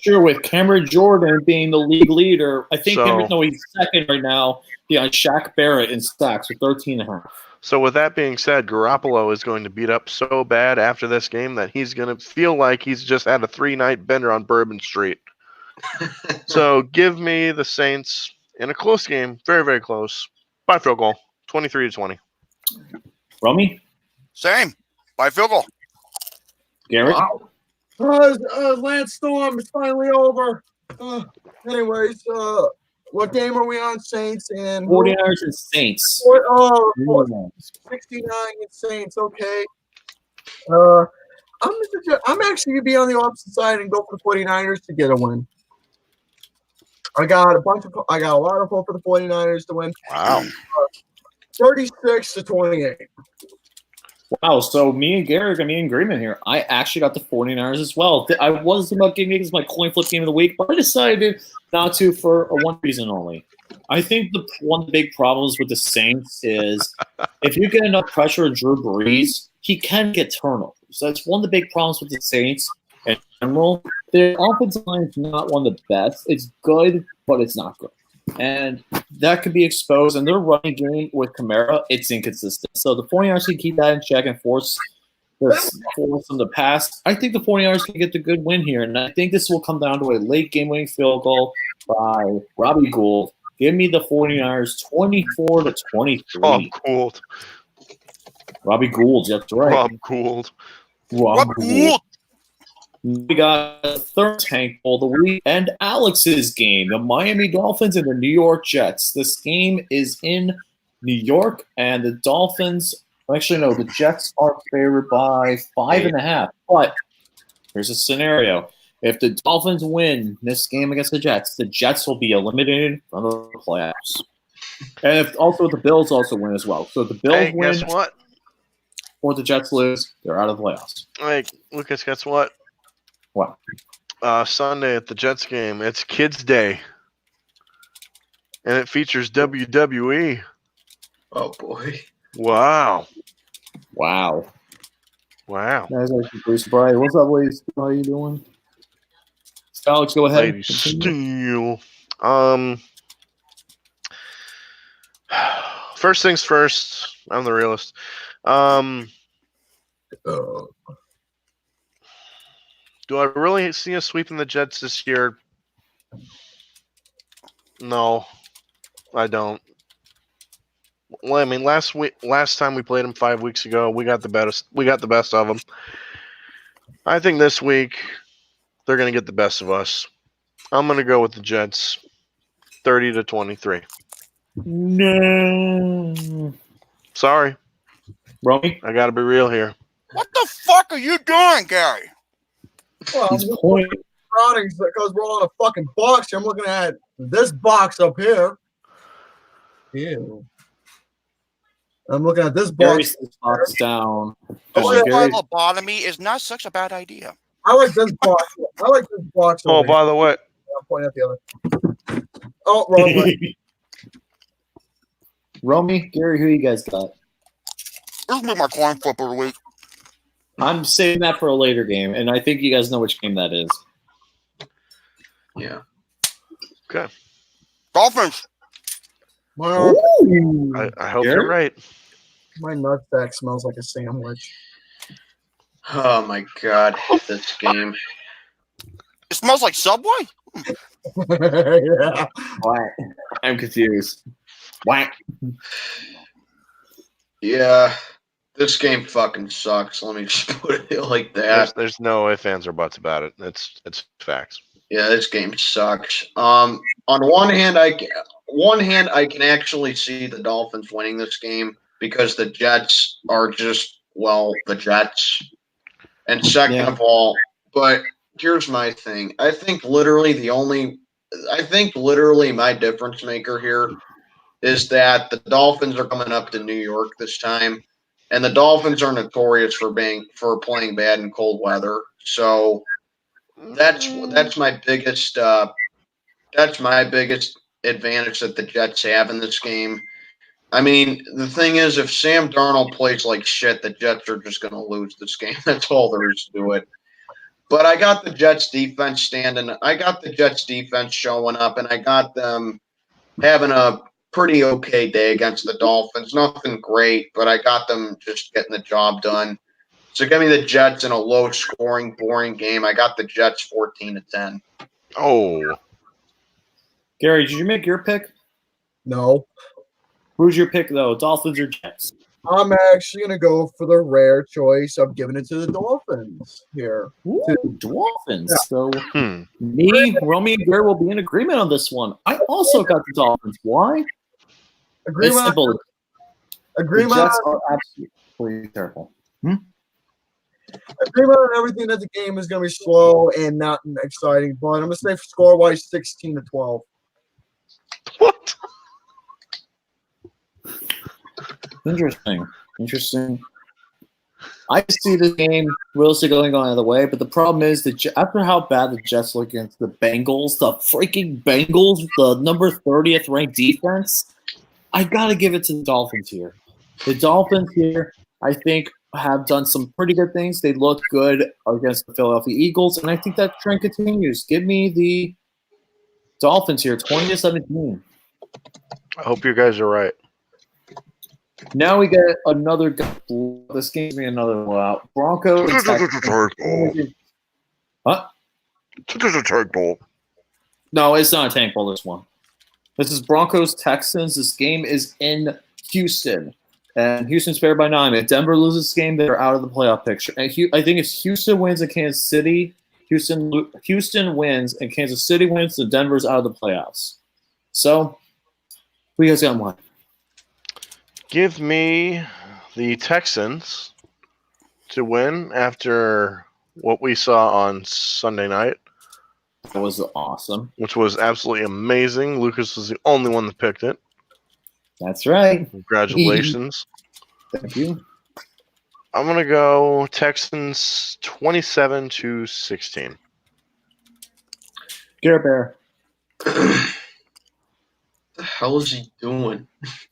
Sure, with Cameron Jordan being the league leader, I think he's second right now behind Shaq Barrett in sacks with 13.5. So with that being said, Garoppolo is going to beat up so bad after this game that he's going to feel like he's just had a 3-night bender on Bourbon Street. So give me the Saints in a close game, very, very close, by field goal, 23-20. Romy? Same. By field goal. Garrett? Wow. Lance Storm is finally over. Anyways, what game are we on? Saints and 49ers and Saints. 69 and Saints. Okay. I'm actually gonna be on the opposite side and go for the 49ers to get a win. I got a lot of hope for the 49ers to win. Wow. 36-28. Wow, so me and Gary are going to be in agreement here. I actually got the 49ers as well. I was about giving it as my coin flip game of the week, but I decided not to for one reason only. I think one of the big problems with the Saints is if you get enough pressure on Drew Brees, he can get turnovers. That's one of the big problems with the Saints in general. Their offensive line is not one of the best. It's good, but it's not good. And that could be exposed. And their running game with Kamara, it's inconsistent. So the 49ers can keep that in check and force them to pass. I think the 49ers can get the good win here. And I think this will come down to a late game-winning field goal by Robbie Gould. Give me the 49ers 24-23. Rob Gould. Robbie Gould, that's right. Rob Gould. Rob Gould. We got the third tank of the week and Alex's game, the Miami Dolphins and the New York Jets. This game is in New York, and the Dolphins – actually, no, the Jets are favored by 5.5. But here's a scenario. If the Dolphins win this game against the Jets will be eliminated from the playoffs. And if the Bills also win as well. So if the Bills win Guess what? or the Jets lose, they're out of the playoffs. Hey, Lucas, guess what? Wow. Sunday at the Jets game, it's Kids Day. And it features WWE. Oh boy. Wow. Wow. Wow. That's actually pretty surprising. What's up, ladies? How you doing? Alex, go ahead. Lady Steel. First things first. I'm the realist. Do I really see us sweeping the Jets this year? No, I don't. Well, I mean, last time we played them 5 weeks ago, we got the best. We got the best of them. I think this week they're going to get the best of us. I'm going to go with the Jets, 30-23. No. Sorry, Romy? I got to be real here. What the fuck are you doing, Gary? Well, He's pointing. because we're on a fucking box. I'm looking at this box up here. Ew. I'm looking at this box. Gary's box down. Lobotomy is not such a bad idea. I like this box. I like this box. Oh, over by the way, here. I'll point at the other. Oh, wrong way. Romy, Gary, who you guys got? This will be my coin flip of the week. I'm saving that for a later game, and I think you guys know which game that is. Yeah. okay. Dolphins. My I hope Gary? you're right. nutsack smells like a sandwich. Oh my god, this game. It smells like Subway? Yeah. What? I'm confused. What? Yeah. This game fucking sucks. Let me just put it like that. There's no ifs, ands, or buts about it. It's facts. Yeah, this game sucks. On one hand, I can actually see the Dolphins winning this game because the Jets are just the Jets. And second of all, but here's my thing. I think literally my difference maker here is that the Dolphins are coming up to New York this time. And the Dolphins are notorious for playing bad in cold weather. So that's my biggest advantage that the Jets have in this game. I mean, the thing is, if Sam Darnold plays like shit, the Jets are just going to lose this game. That's all there is to it. But I got the Jets defense standing. I got the Jets defense showing up, and I got them having a pretty okay day against the Dolphins. Nothing great, but I got them just getting the job done. So give me the Jets in a low-scoring, boring game. I got the Jets 14-10. Oh, Gary, did you make your pick? No. Who's your pick, though? Dolphins or Jets? I'm actually going to go for the rare choice of giving it to the Dolphins here. Ooh, Dolphins. Yeah. So me, Romy, and Gary will be in agreement on this one. I also got the Dolphins. Why? It's Agreement. simple. The Agreement. Jets are absolutely terrible. Agreement on everything that the game is going to be slow and not exciting. But I'm going to say score-wise 16-12. What? Interesting. I see this game realistically going the other way, but the problem is that after how bad the Jets look against the Bengals, the freaking Bengals, the number 30th ranked defense, I gotta give it to the Dolphins here. The Dolphins here, I think, have done some pretty good things. They look good against the Philadelphia Eagles, and I think that trend continues. Give me the Dolphins here, 20-17. I hope you guys are right. Now we get another. This game's me another blowout. Broncos. Huh? No, it's not a tank ball. This one. This is Broncos Texans. This game is in Houston, and Houston's favored by 9. If Denver loses this game, they're out of the playoff picture. And I think if Houston wins and Kansas City, Houston wins and Kansas City wins, then Denver's out of the playoffs. So, who you guys got in mind? Give me the Texans to win after what we saw on Sunday night, That was awesome. which was absolutely amazing. Lucas was the only one that picked it. That's right. Congratulations. Thank you. I'm going to go Texans 27-16. Garrett Bear. The hell is he doing?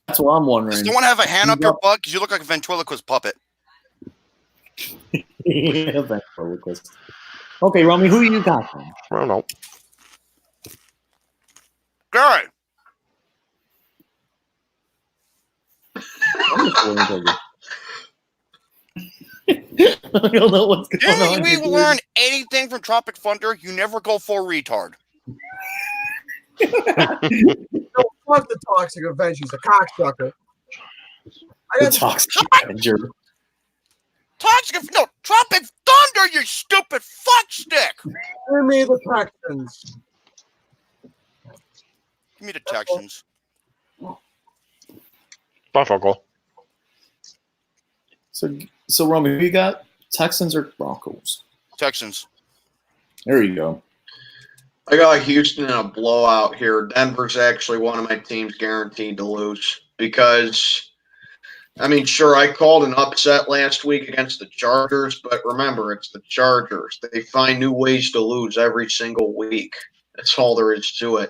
That's what I'm Does wondering. someone have a hand up your butt? Because you look like a ventriloquist puppet. Ventriloquist. Okay, Romy, who you got then? I don't know. Gary, I'm just waiting for you. I don't know what's going didn't on. we here. learn anything from Tropic Thunder? You never go full retard. No, fuck the Toxic Avenger. He's a cocksucker. I The got Toxic Avenger. Tropic Thunder, you stupid fuckstick. Give me the Texans. Give me the Texans. Buffalo. So Romy, who you got? Texans or Broncos? Texans. There you go. I got Houston in a blowout here. Denver's actually one of my teams guaranteed to lose because, I mean, sure, I called an upset last week against the Chargers, but remember, it's the Chargers. They find new ways to lose every single week. That's all there is to it.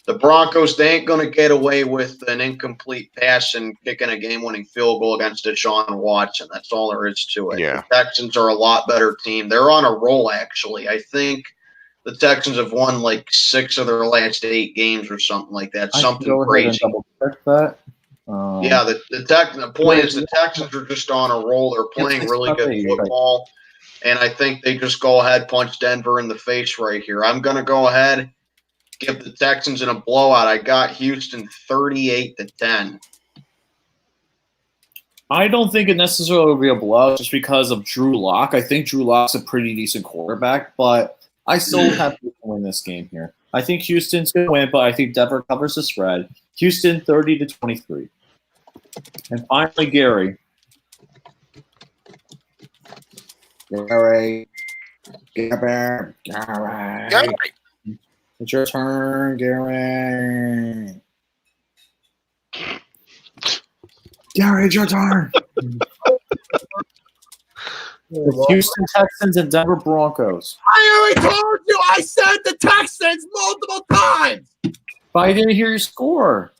The Broncos, they ain't going to get away with an incomplete pass and kicking a game-winning field goal against Deshaun Watson. That's all there is to it. Yeah. The Texans are a lot better team. They're on a roll, actually. I think the Texans have won like 6 of their last 8 games or something like that. I can Something go ahead and crazy. double check that. Yeah, the point is the Texans are just on a roll. They're playing really good football, and I think they just go ahead, punch Denver in the face right here. I'm going to go ahead, give the Texans in a blowout. I got Houston 38-10. I don't think it necessarily will be a blowout just because of Drew Lock. I think Drew Lock's a pretty decent quarterback, but I still have to win this game here. I think Houston's going to win, but I think Denver covers the spread. Houston 30-23. And finally, Gary. Gary. It's your turn, Gary. Gary, it's your turn. The Houston Texans and Denver Broncos. I already told you. I said the Texans multiple times. But I didn't hear your score.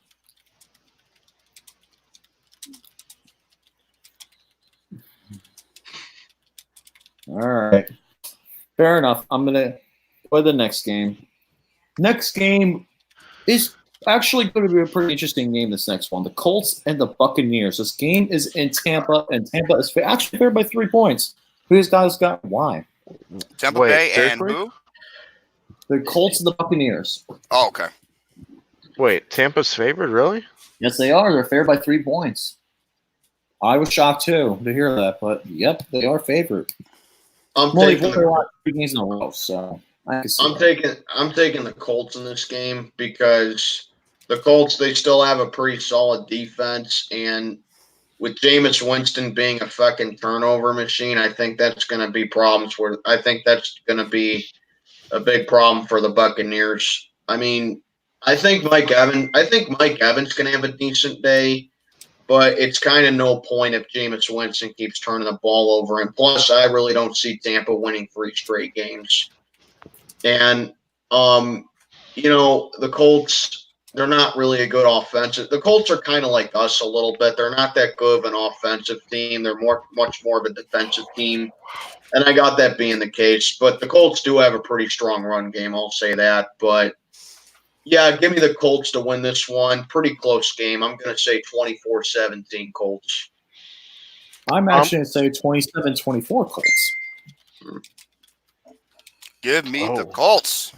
All right. Fair enough. I'm going to play the next game. Next game is actually going to be a pretty interesting game, this next one. The Colts and the Buccaneers. This game is in Tampa, and Tampa is actually favored by 3 points. Who has got why? Tampa Wait, Bay and seriously? who? The Colts and the Buccaneers. Oh, okay. Wait, Tampa's favored, really? Yes, they are. They're favored by 3 points. I was shocked, too, to hear that. But, yep, they are favored. I'm Only taking played a lot of games in a row, so I can see that. I'm taking the Colts in this game because the Colts, they still have a pretty solid defense, and with Jameis Winston being a fucking turnover machine, I think that's going to be problems for. I think that's going to be a big problem for the Buccaneers. I mean, I think Mike Evans can have a decent day, but it's kind of no point if Jameis Winston keeps turning the ball over. And plus, I really don't see Tampa winning 3 straight games. And the Colts, they're not really a good offensive. The Colts are kind of like us a little bit. They're not that good of an offensive team. They're much more of a defensive team. And I got that being the case. But the Colts do have a pretty strong run game, I'll say that. But, yeah, give me the Colts to win this one. Pretty close game. I'm going to say 24-17 Colts. I'm actually going to say 27-24 Colts. Give me the Oh. Colts.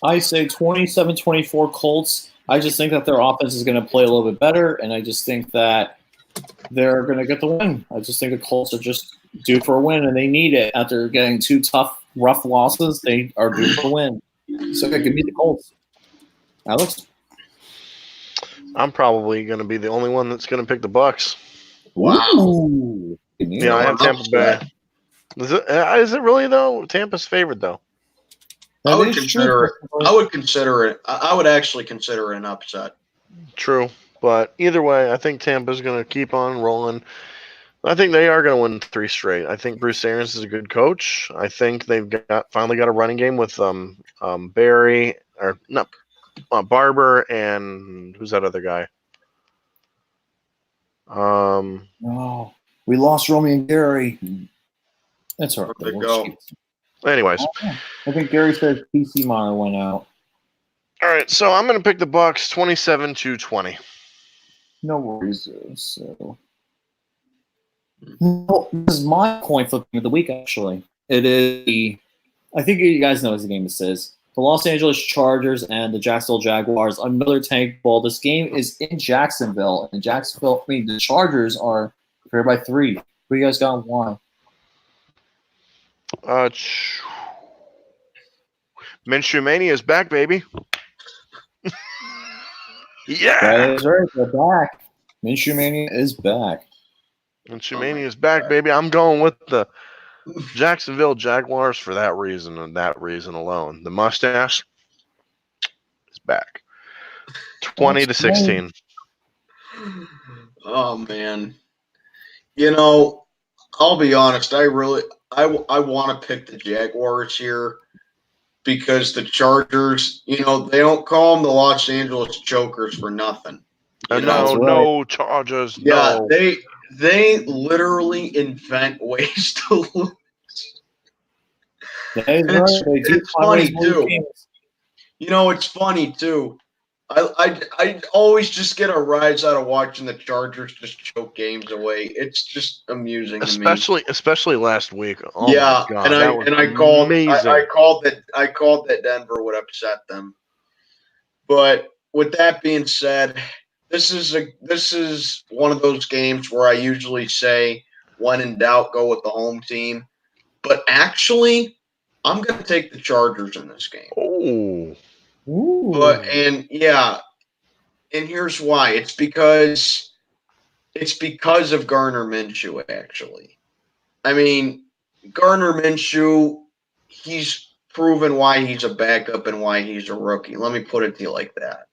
I say 27-24 Colts. I just think that their offense is going to play a little bit better, and I just think that they're going to get the win. I just think the Colts are just due for a win, and they need it. After getting 2 tough, rough losses, they are due for a win. So, yeah, give me the Colts. Alex? I'm probably going to be the only one that's going to pick the Bucks. Wow. Ooh. Yeah, I have Tampa Bay. Is it really, though? Tampa's favored, though. I would That is consider true. it. I would consider it. I would actually consider it an upset. True. But either way, I think Tampa's going to keep on rolling. I think they are going to win 3 straight. I think Bruce Arians is a good coach. I think they've finally got a running game with Barry or not Barber and who's that other guy? Oh, we lost Romy and Gary. That's all right. Where'd they go? Anyways, I think Gary said PC Meyer went out. all right. So I'm going to pick the Bucks 27-20. No worries. So, no, this is my coin flipping of the week. Actually, it is. I think you guys know what the game this is. The Los Angeles Chargers and the Jacksonville Jaguars. Another tank ball. This game is in Jacksonville. And Jacksonville, the Chargers are favored by 3. Who you guys got and why? Minshew Mania is back, baby. Yeah. That is right. They're back. Minshew Mania is back. Minshew Mania is back, baby. I'm going with the Jacksonville Jaguars for that reason and that reason alone. The mustache is back. 20-16. Oh man, I'll be honest. I want to pick the Jaguars here because the Chargers, they don't call them the Los Angeles Chokers for nothing. No, Chargers. Yeah, No. they literally invent ways to lose. That is And right. it's funny too. It's funny too. I always just get a rise out of watching the Chargers just choke games away. It's just amusing to me. Especially last week. Oh Yeah, my God, and that was I called amazing. I called that Denver would upset them. But with that being said, this is one of those games where I usually say, when in doubt, go with the home team. But actually, I'm going to take the Chargers in this game. Oh. Ooh. And here's why. It's because of Gardner Minshew, actually. I mean, Gardner Minshew, he's proven why he's a backup and why he's a rookie. Let me put it to you like that.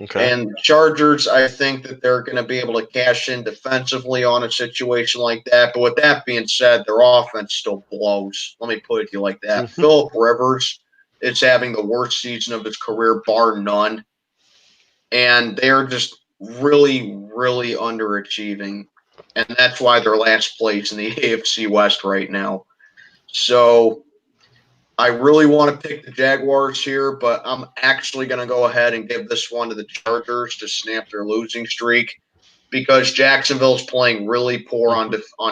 Okay. And Chargers, I think that they're going to be able to cash in defensively on a situation like that. But with that being said, their offense still blows. Let me put it to you like that. Phillip Rivers is having the worst season of his career, bar none. And they're just really, really underachieving. And that's why they're last place in the AFC West right now. So I really want to pick the Jaguars here, but I'm actually going to go ahead and give this one to the Chargers to snap their losing streak because Jacksonville's playing really poor on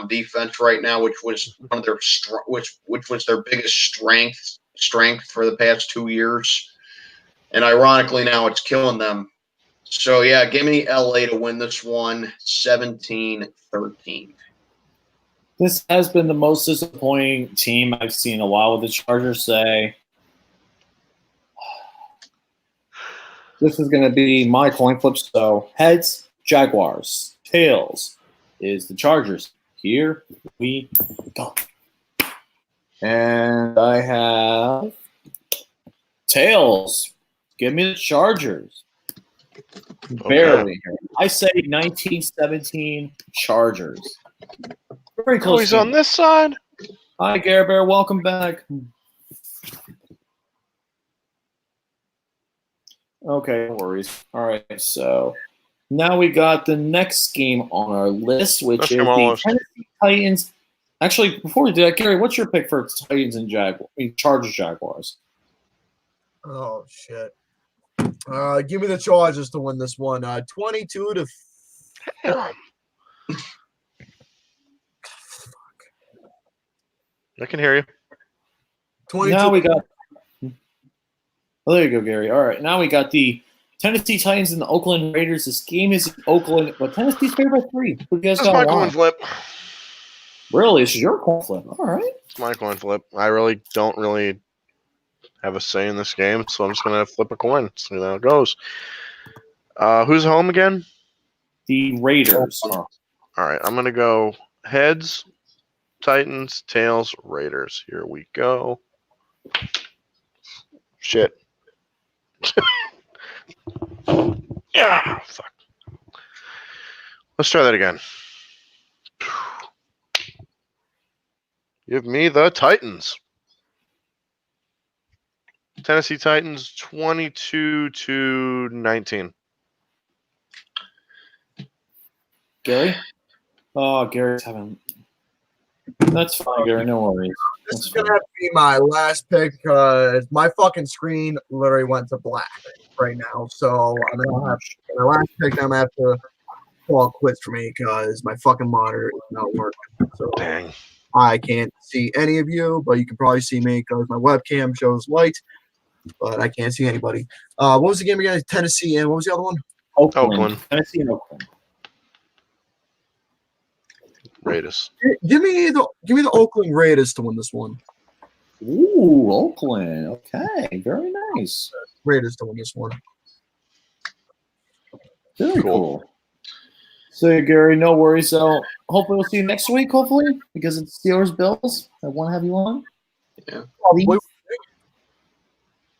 defense right now, which was one of their which was their biggest strength for the past 2 years, and ironically now it's killing them. So yeah, give me LA to win this one, 17-13. This has been the most disappointing team I've seen in a while. With the Chargers say, this is going to be my coin flip. So heads, Jaguars. Tails is the Chargers. Here we go. And I have Tails, give me the Chargers. Barely. I say 1917 Chargers. Very Oh, close. he's on this side? Hi, Gare Bear. Welcome back. Okay, no worries. All right, so now we got the next game on our list, which Let's is come the on. Tennessee Titans. Actually, before we do that, Gary, what's your pick for Titans and Chargers Jaguars? Oh shit. Give me the Chargers to win this one. 22 to. Damn. I can hear you. 22. Now we got. Oh, there you go, Gary. All right, now we got the Tennessee Titans and the Oakland Raiders. This game is in Oakland, but Tennessee's favored by 3. Who do you guys That's my got? coin flip. Really? This is your coin flip. All right. It's my coin flip. I really don't have a say in this game, so I'm just gonna flip a coin. See how it goes. Who's home again? The Raiders. All right, I'm gonna go heads, Titans, tails, Raiders. Here we go. Shit. Yeah, fuck. Let's try that again. Give me the Titans. Tennessee Titans 22-19. Gary? Oh, Gary's having. That's fine, Gary. No worries. This That's is gonna fine. have to be my last pick because my fucking screen literally went to black right now. So I'm gonna have my last pick. I'm gonna have to call quits for me because my fucking monitor is not working. So Dang. I can't see any of you, but you can probably see me because my webcam shows light, but I can't see anybody. What was the game again? Tennessee and what was the other one? Oakland. Tennessee and Oakland. Raiders. Give me the Oakland Raiders to win this one. Ooh, Oakland. Okay, very nice. Raiders to win this one. Very Cool. cool. So, Gary, no worries. So, hopefully, we'll see you next week, hopefully, because it's Steelers Bills. I want to have you on. Probably.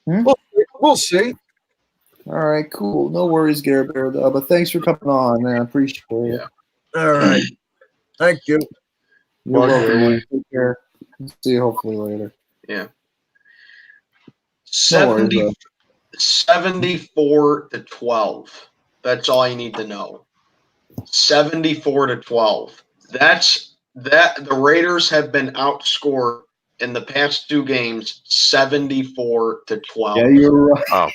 Hmm? We'll see. All right, cool. No worries, Gary Bear, though. But thanks for coming on, man. I appreciate it. Yeah. All right. Thank you. You're Well, welcome. everyone. Take care. See you hopefully later. No 70, worries, 74-12. That's all you need to know. 74-12. That's that. The Raiders have been outscored in the past 2 games, 74-12. Yeah, you're right. Oh,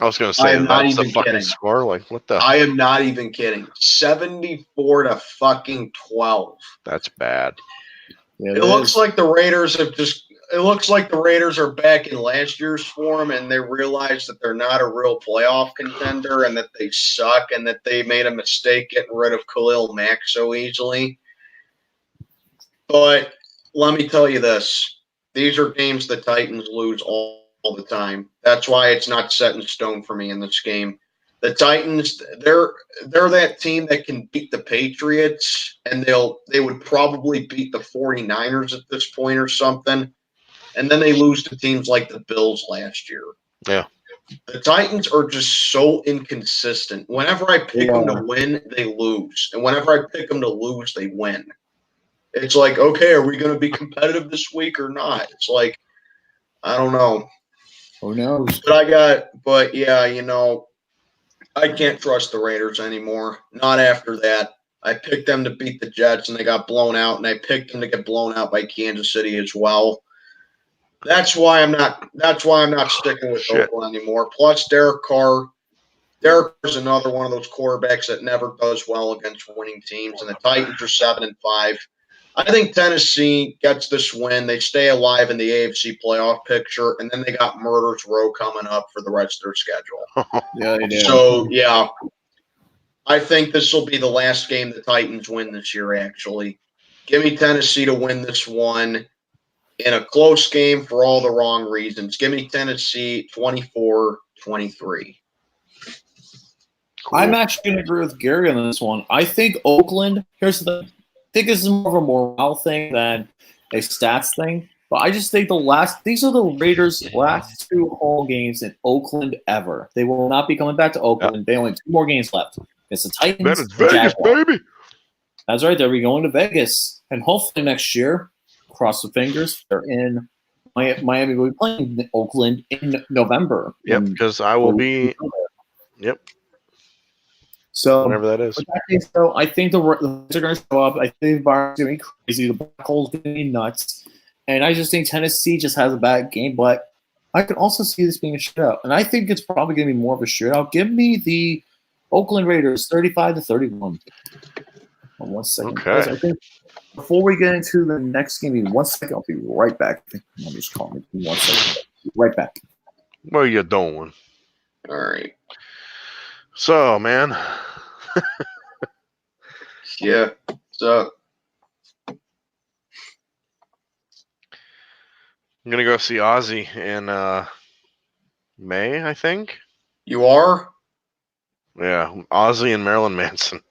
I was gonna I say am not that's the even fucking kidding. score. Like, what the? I am not even kidding. 74-12. That's bad. Yeah, It looks like the Raiders have just. It looks like the Raiders are back in last year's form, and they realize that they're not a real playoff contender, and that they suck, and that they made a mistake getting rid of Khalil Mack so easily. But let me tell you this: these are games the Titans lose all the time. That's why it's not set in stone for me in this game. The Titans, they're that team that can beat the Patriots, and they would probably beat the 49ers at this point or something. And then they lose to teams like the Bills last year. Yeah. The Titans are just so inconsistent. Whenever I pick them to win, they lose. And whenever I pick them to lose, they win. It's like, okay, are we going to be competitive this week or not? It's like, I don't know. Who knows? But yeah, I can't trust the Raiders anymore. Not after that. I picked them to beat the Jets, and they got blown out, and I picked them to get blown out by Kansas City as well. That's why I'm not sticking with Shit. Oakland anymore. Plus, Derek Carr is another one of those quarterbacks that never does well against winning teams, and the Titans are 7-5. I think Tennessee gets this win. They stay alive in the AFC playoff picture, and then they got Murder's Row coming up for the rest of their schedule. Yeah, they do. So, yeah, I think this will be the last game the Titans win this year, actually. Give me Tennessee to win this one in a close game for all the wrong reasons. Give me Tennessee 24-23. Cool. I'm actually going to agree with Gary on this one. I think Oakland, here's the thing. I think this is more of a morale thing than a stats thing. But I just think these are the Raiders' last 2 home games in Oakland ever. They will not be coming back to Oakland. They only have 2 more games left. It's the Titans. That is and Vegas, Jaguars. baby. That's right. They'll be going to Vegas, and hopefully next year, cross the fingers, they're in Miami. Will be playing Oakland in November. Yep, because I will be. Yep, So whenever that is. with that being so, I think the Reds are going to show up. I think the Bucs are going to be crazy. The Black Hole's going to be nuts. And I just think Tennessee just has a bad game. But I can also see this being a shootout. And I think it's probably going to be more of a shootout. Give me the Oakland Raiders 35-31. 1 second. Okay. Guys, I think before we get into the next game, give me 1 second. I'll be right back. Let me just call me. 1 second. Right back. What are you doing? All right. So, man. Yeah. So I'm going to go see Ozzy in May, I think. you are Yeah, Ozzy and Marilyn Manson.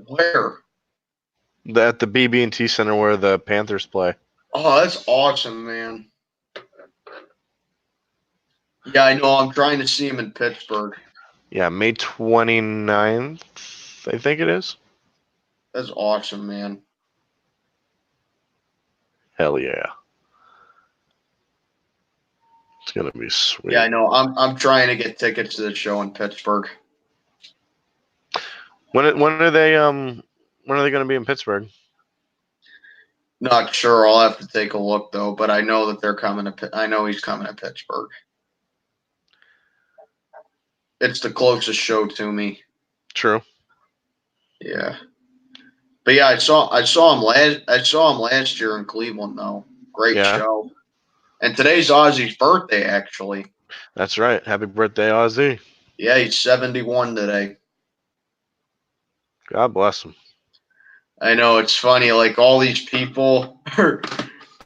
where? At the BB&T Center where the Panthers play. Oh, that's awesome, man. Yeah, I know. I'm trying to see him in Pittsburgh. Yeah, May 29th, I think it is. That's awesome, man. Hell yeah. It's going to be sweet. Yeah, I know. I'm trying to get tickets to the show in Pittsburgh. When are they going to be in Pittsburgh? Not sure. I'll have to take a look though. But I know that they're coming to. I know he's coming to Pittsburgh. It's the closest show to me. True. Yeah. But yeah, I saw him last year in Cleveland though. Great Yeah. show. And today's Ozzy's birthday actually. That's right. Happy birthday, Ozzy. Yeah, he's 71 today. God bless him. I know, it's funny, like all these people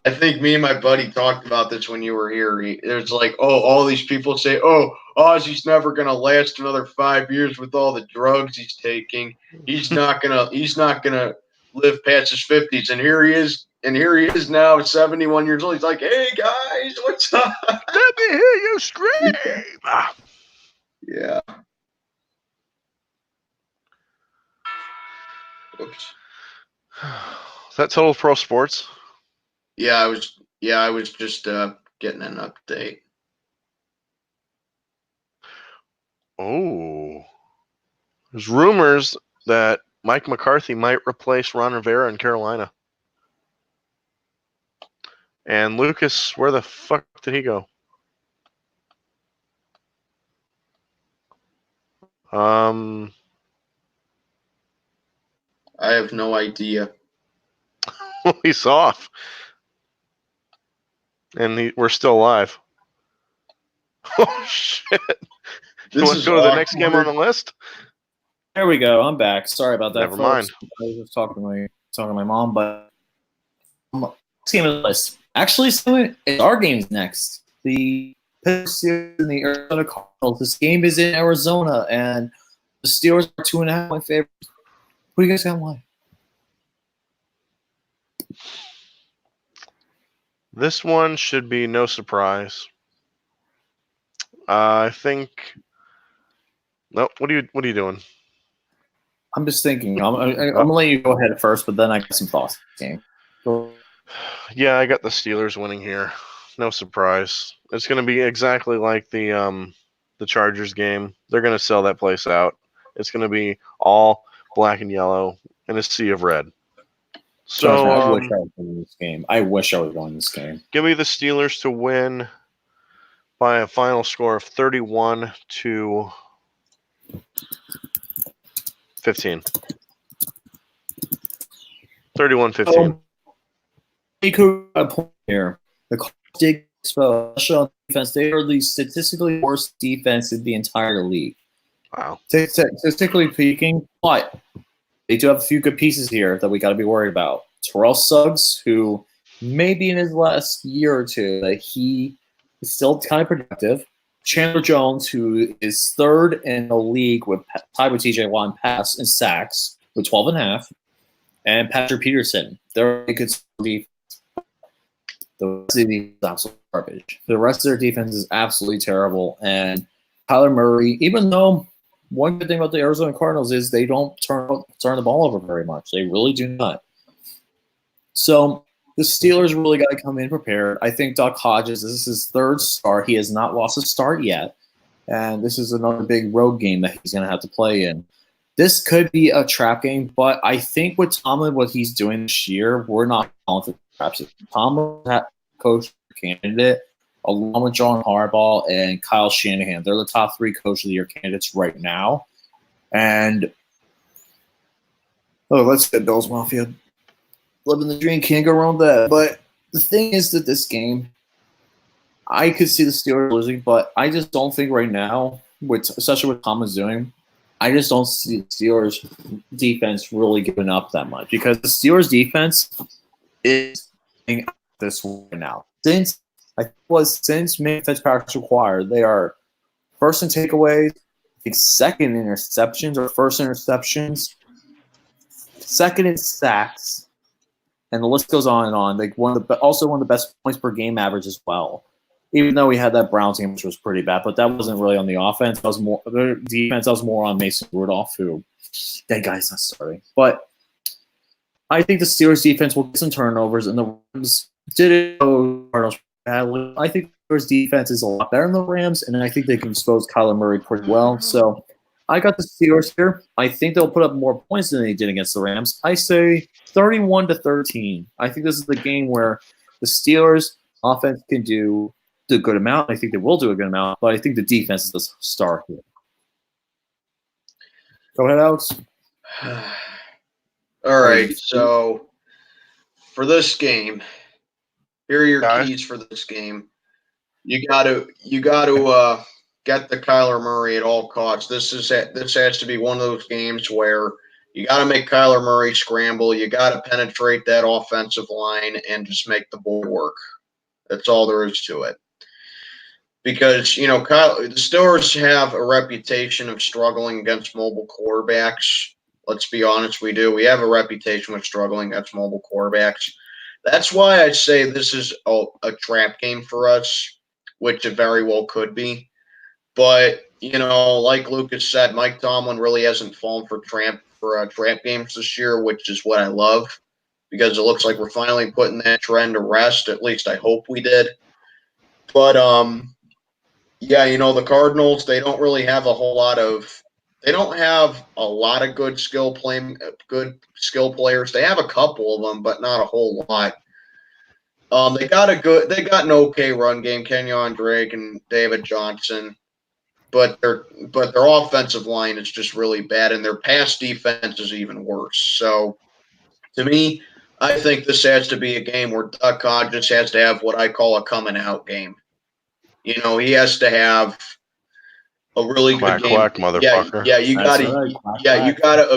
I think me and my buddy talked about this when you were here. It's like, oh, all these people say, oh, Ozzy's never gonna last another 5 years with all the drugs he's taking. He's not gonna live past his 50s. And here he is now at 71 years old. He's like, hey guys, what's up? Let me hear you scream. Ah. Yeah. Oops. Is that Total Pro Sports? Yeah, I was just getting an update. Oh. There's rumors that Mike McCarthy might replace Ron Rivera in Carolina. And Lucas, where the fuck did he go? I have no idea. He's off. And we're still alive. Oh, shit. You want to go to the next game on the list? There we go. I'm back. Sorry about that. Never folks. mind. I was just talking to my mom, but next game on the list. Actually, it's our games next. The Pittsburgh Steelers and the Arizona Cardinals. This game is in Arizona, and the Steelers are 2.5 point favorites. Who do you guys got? Why? This one should be no surprise. I think. No, what are you doing? I'm just thinking. I'm gonna let you go ahead first, but then I got some thoughts. Game. Go. Yeah, I got the Steelers winning here. No surprise. It's going to be exactly like the Chargers game. They're going to sell that place out. It's going to be all black and yellow and a sea of red. So I wish I was winning this game. I wish I was winning this game. give me the Steelers to win by a final score of 31-15. 31-15. Take a point here. The Cardinals did spell on defense. They are the statistically worst defense in the entire league. Wow. Statistically speaking, but they do have a few good pieces here that we got to be worried about. Terrell Suggs, who maybe in his last year or two, that he is still kind of productive. Chandler Jones, who is third in the league with tied with TJ Watt in pass and sacks with 12.5, and Patrick Peterson. They're a good defense. The rest of the defense is absolute garbage. The rest of their defense is absolutely terrible. And Kyler Murray, even though one good thing about the Arizona Cardinals is they don't turn the ball over very much. They really do not. So the Steelers really got to come in prepared. I think Duck Hodges, this is his third start. He has not lost a start yet. And this is another big road game that he's going to have to play in. This could be a trap game, but I think with Tomlin, what he's doing this year, we're not calling for traps. Tomlin, coach candidate, along with John Harbaugh and Kyle Shanahan. They're the top 3 coach of the year candidates right now. And let's get Bills Mafia. Living the dream, can't go wrong with that. But the thing is that this game, I could see the Steelers losing, but I just don't think right now, especially what Tomlin's doing, I just don't see the Steelers defense really giving up that much because the Steelers defense is this right now. Since Minka Fitzpatrick's acquired, they are first in takeaways, I think second in interceptions or first interceptions, second in sacks, and the list goes on and on. Like also one of the best points per game average as well. Even though we had that Browns game, which was pretty bad, but that wasn't really on the offense. That was more the defense. That was more on Mason Rudolph, who that guy's not starting. But I think the Steelers defense will get some turnovers, and the Rams did it badly. I think the Steelers defense is a lot better than the Rams, and I think they can expose Kyler Murray pretty well. So I got the Steelers here. I think they'll put up more points than they did against the Rams. I say 31-13. I think this is the game where the Steelers offense can do a good amount. I think they will do a good amount, but I think the defense is the star here. Go ahead, Alex. All right, so for this game, here are your keys for this game. You got to get the Kyler Murray at all costs. This has to be one of those games where you got to make Kyler Murray scramble. You got to penetrate that offensive line and just make the ball work. That's all there is to it. Because, the Steelers have a reputation of struggling against mobile quarterbacks. Let's be honest, we do. We have a reputation of struggling against mobile quarterbacks. That's why I say this is a trap game for us, which it very well could be. But, like Lucas said, Mike Tomlin really hasn't fallen for trap games this year, which is what I love. Because it looks like we're finally putting that trend to rest. At least I hope we did. But, the Cardinals, they don't really have a whole lot of – they don't have a lot of good skill players. They have a couple of them, but not a whole lot. They got an okay run game, Kenyon Drake and David Johnson, but their offensive line is just really bad, and their pass defense is even worse. So, to me, I think this has to be a game where Duck Hodges has to have what I call a coming out game. He has to have a really good game. Quack, motherfucker. You gotta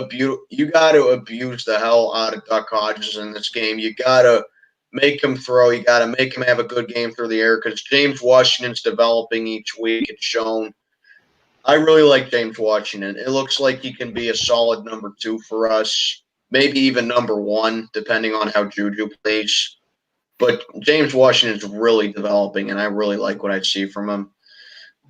abuse the hell out of Duck Hodges in this game. You gotta make him throw. You gotta make him have a good game through the air because James Washington's developing each week. It's shown. I really like James Washington. It looks like he can be a solid number 2 for us, maybe even number 1, depending on how Juju plays. But James Washington's really developing, and I really like what I see from him.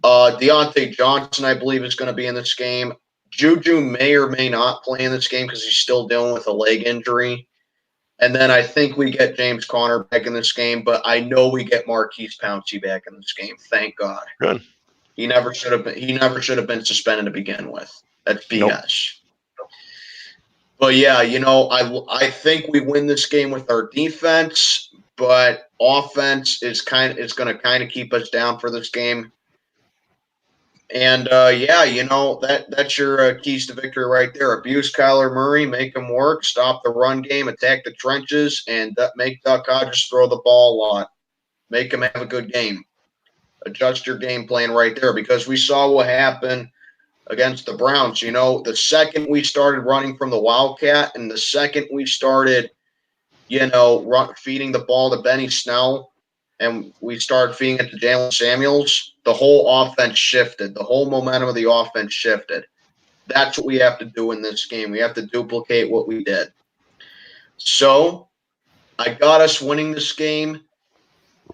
Deontay Johnson, I believe, is going to be in this game. Juju may or may not play in this game because he's still dealing with a leg injury. And then I think we get James Conner back in this game, but I know we get Marquise Pouncey back in this game. Thank God. Good. He never should have been suspended to begin with. That's BS. Nope. But yeah, I think we win this game with our defense, but offense is going to kind of keep us down for this game. And that's your keys to victory right there. Abuse Kyler Murray, make him work, stop the run game, attack the trenches, and make Duck Hodges throw the ball a lot. Make him have a good game. Adjust your game plan right there because we saw what happened against the Browns. The second we started running from the Wildcat and the second we started, feeding the ball to Benny Snell and we started feeding it to Jalen Samuels, the whole offense shifted. The whole momentum of the offense shifted. That's what we have to do in this game. We have to duplicate what we did. So I got us winning this game.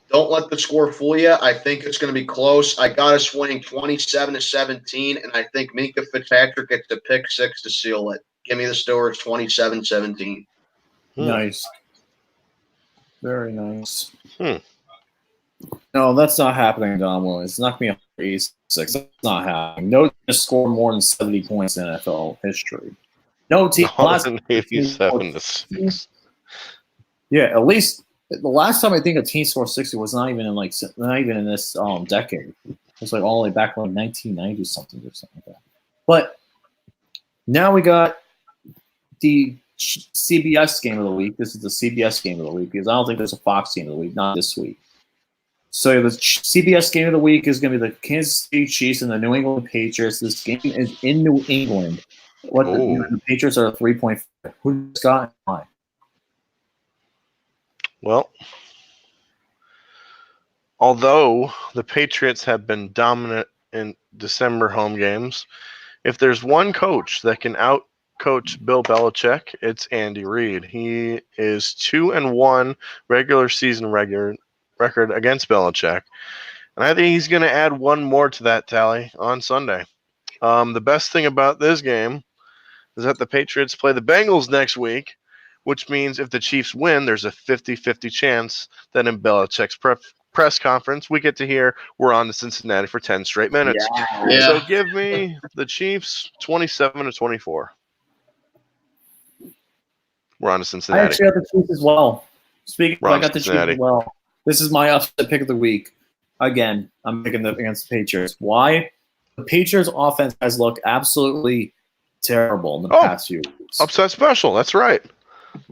Don't let the score fool you. I think it's going to be close. I got us winning 27-17, and I think Minka Fitzpatrick gets the pick six to seal it. Give me the Steelers 27-17. Nice. Very nice. Hmm. No, that's not happening, Don Williams. It's not going to be 86. That's not happening. No team has scored more than 70 points in NFL history. No team. Last 187 to 6. Yeah, at least the last time I think a team scored 60 was not even in this decade. It was like all the way back in like 1990 something or something like that. But now we got the CBS game of the week. This is the CBS game of the week because I don't think there's a Fox game of the week, not this week. So the CBS game of the week is going to be the Kansas City Chiefs and the New England Patriots. This game is in New England. The Patriots are 3.5. Who's got why? Well, although the Patriots have been dominant in December home games, if there's one coach that can out-coach Bill Belichick, it's Andy Reid. He is 2-1 regular season record against Belichick, and I think he's going to add one more to that tally on Sunday. The best thing about this game is that the Patriots play the Bengals next week, which means if the Chiefs win, there's a 50-50 chance that in Belichick's press conference, we get to hear we're on to Cincinnati for 10 straight minutes. Yeah. So give me the Chiefs 27-24. We're on to I Cincinnati. actually got the Chiefs as well. Speaking of, We're on I got the Chiefs Cincinnati. as well. This is my upset pick of the week. Again, I'm picking against the Patriots. Why? The Patriots offense has looked absolutely terrible in the past few weeks. Upset special. That's right.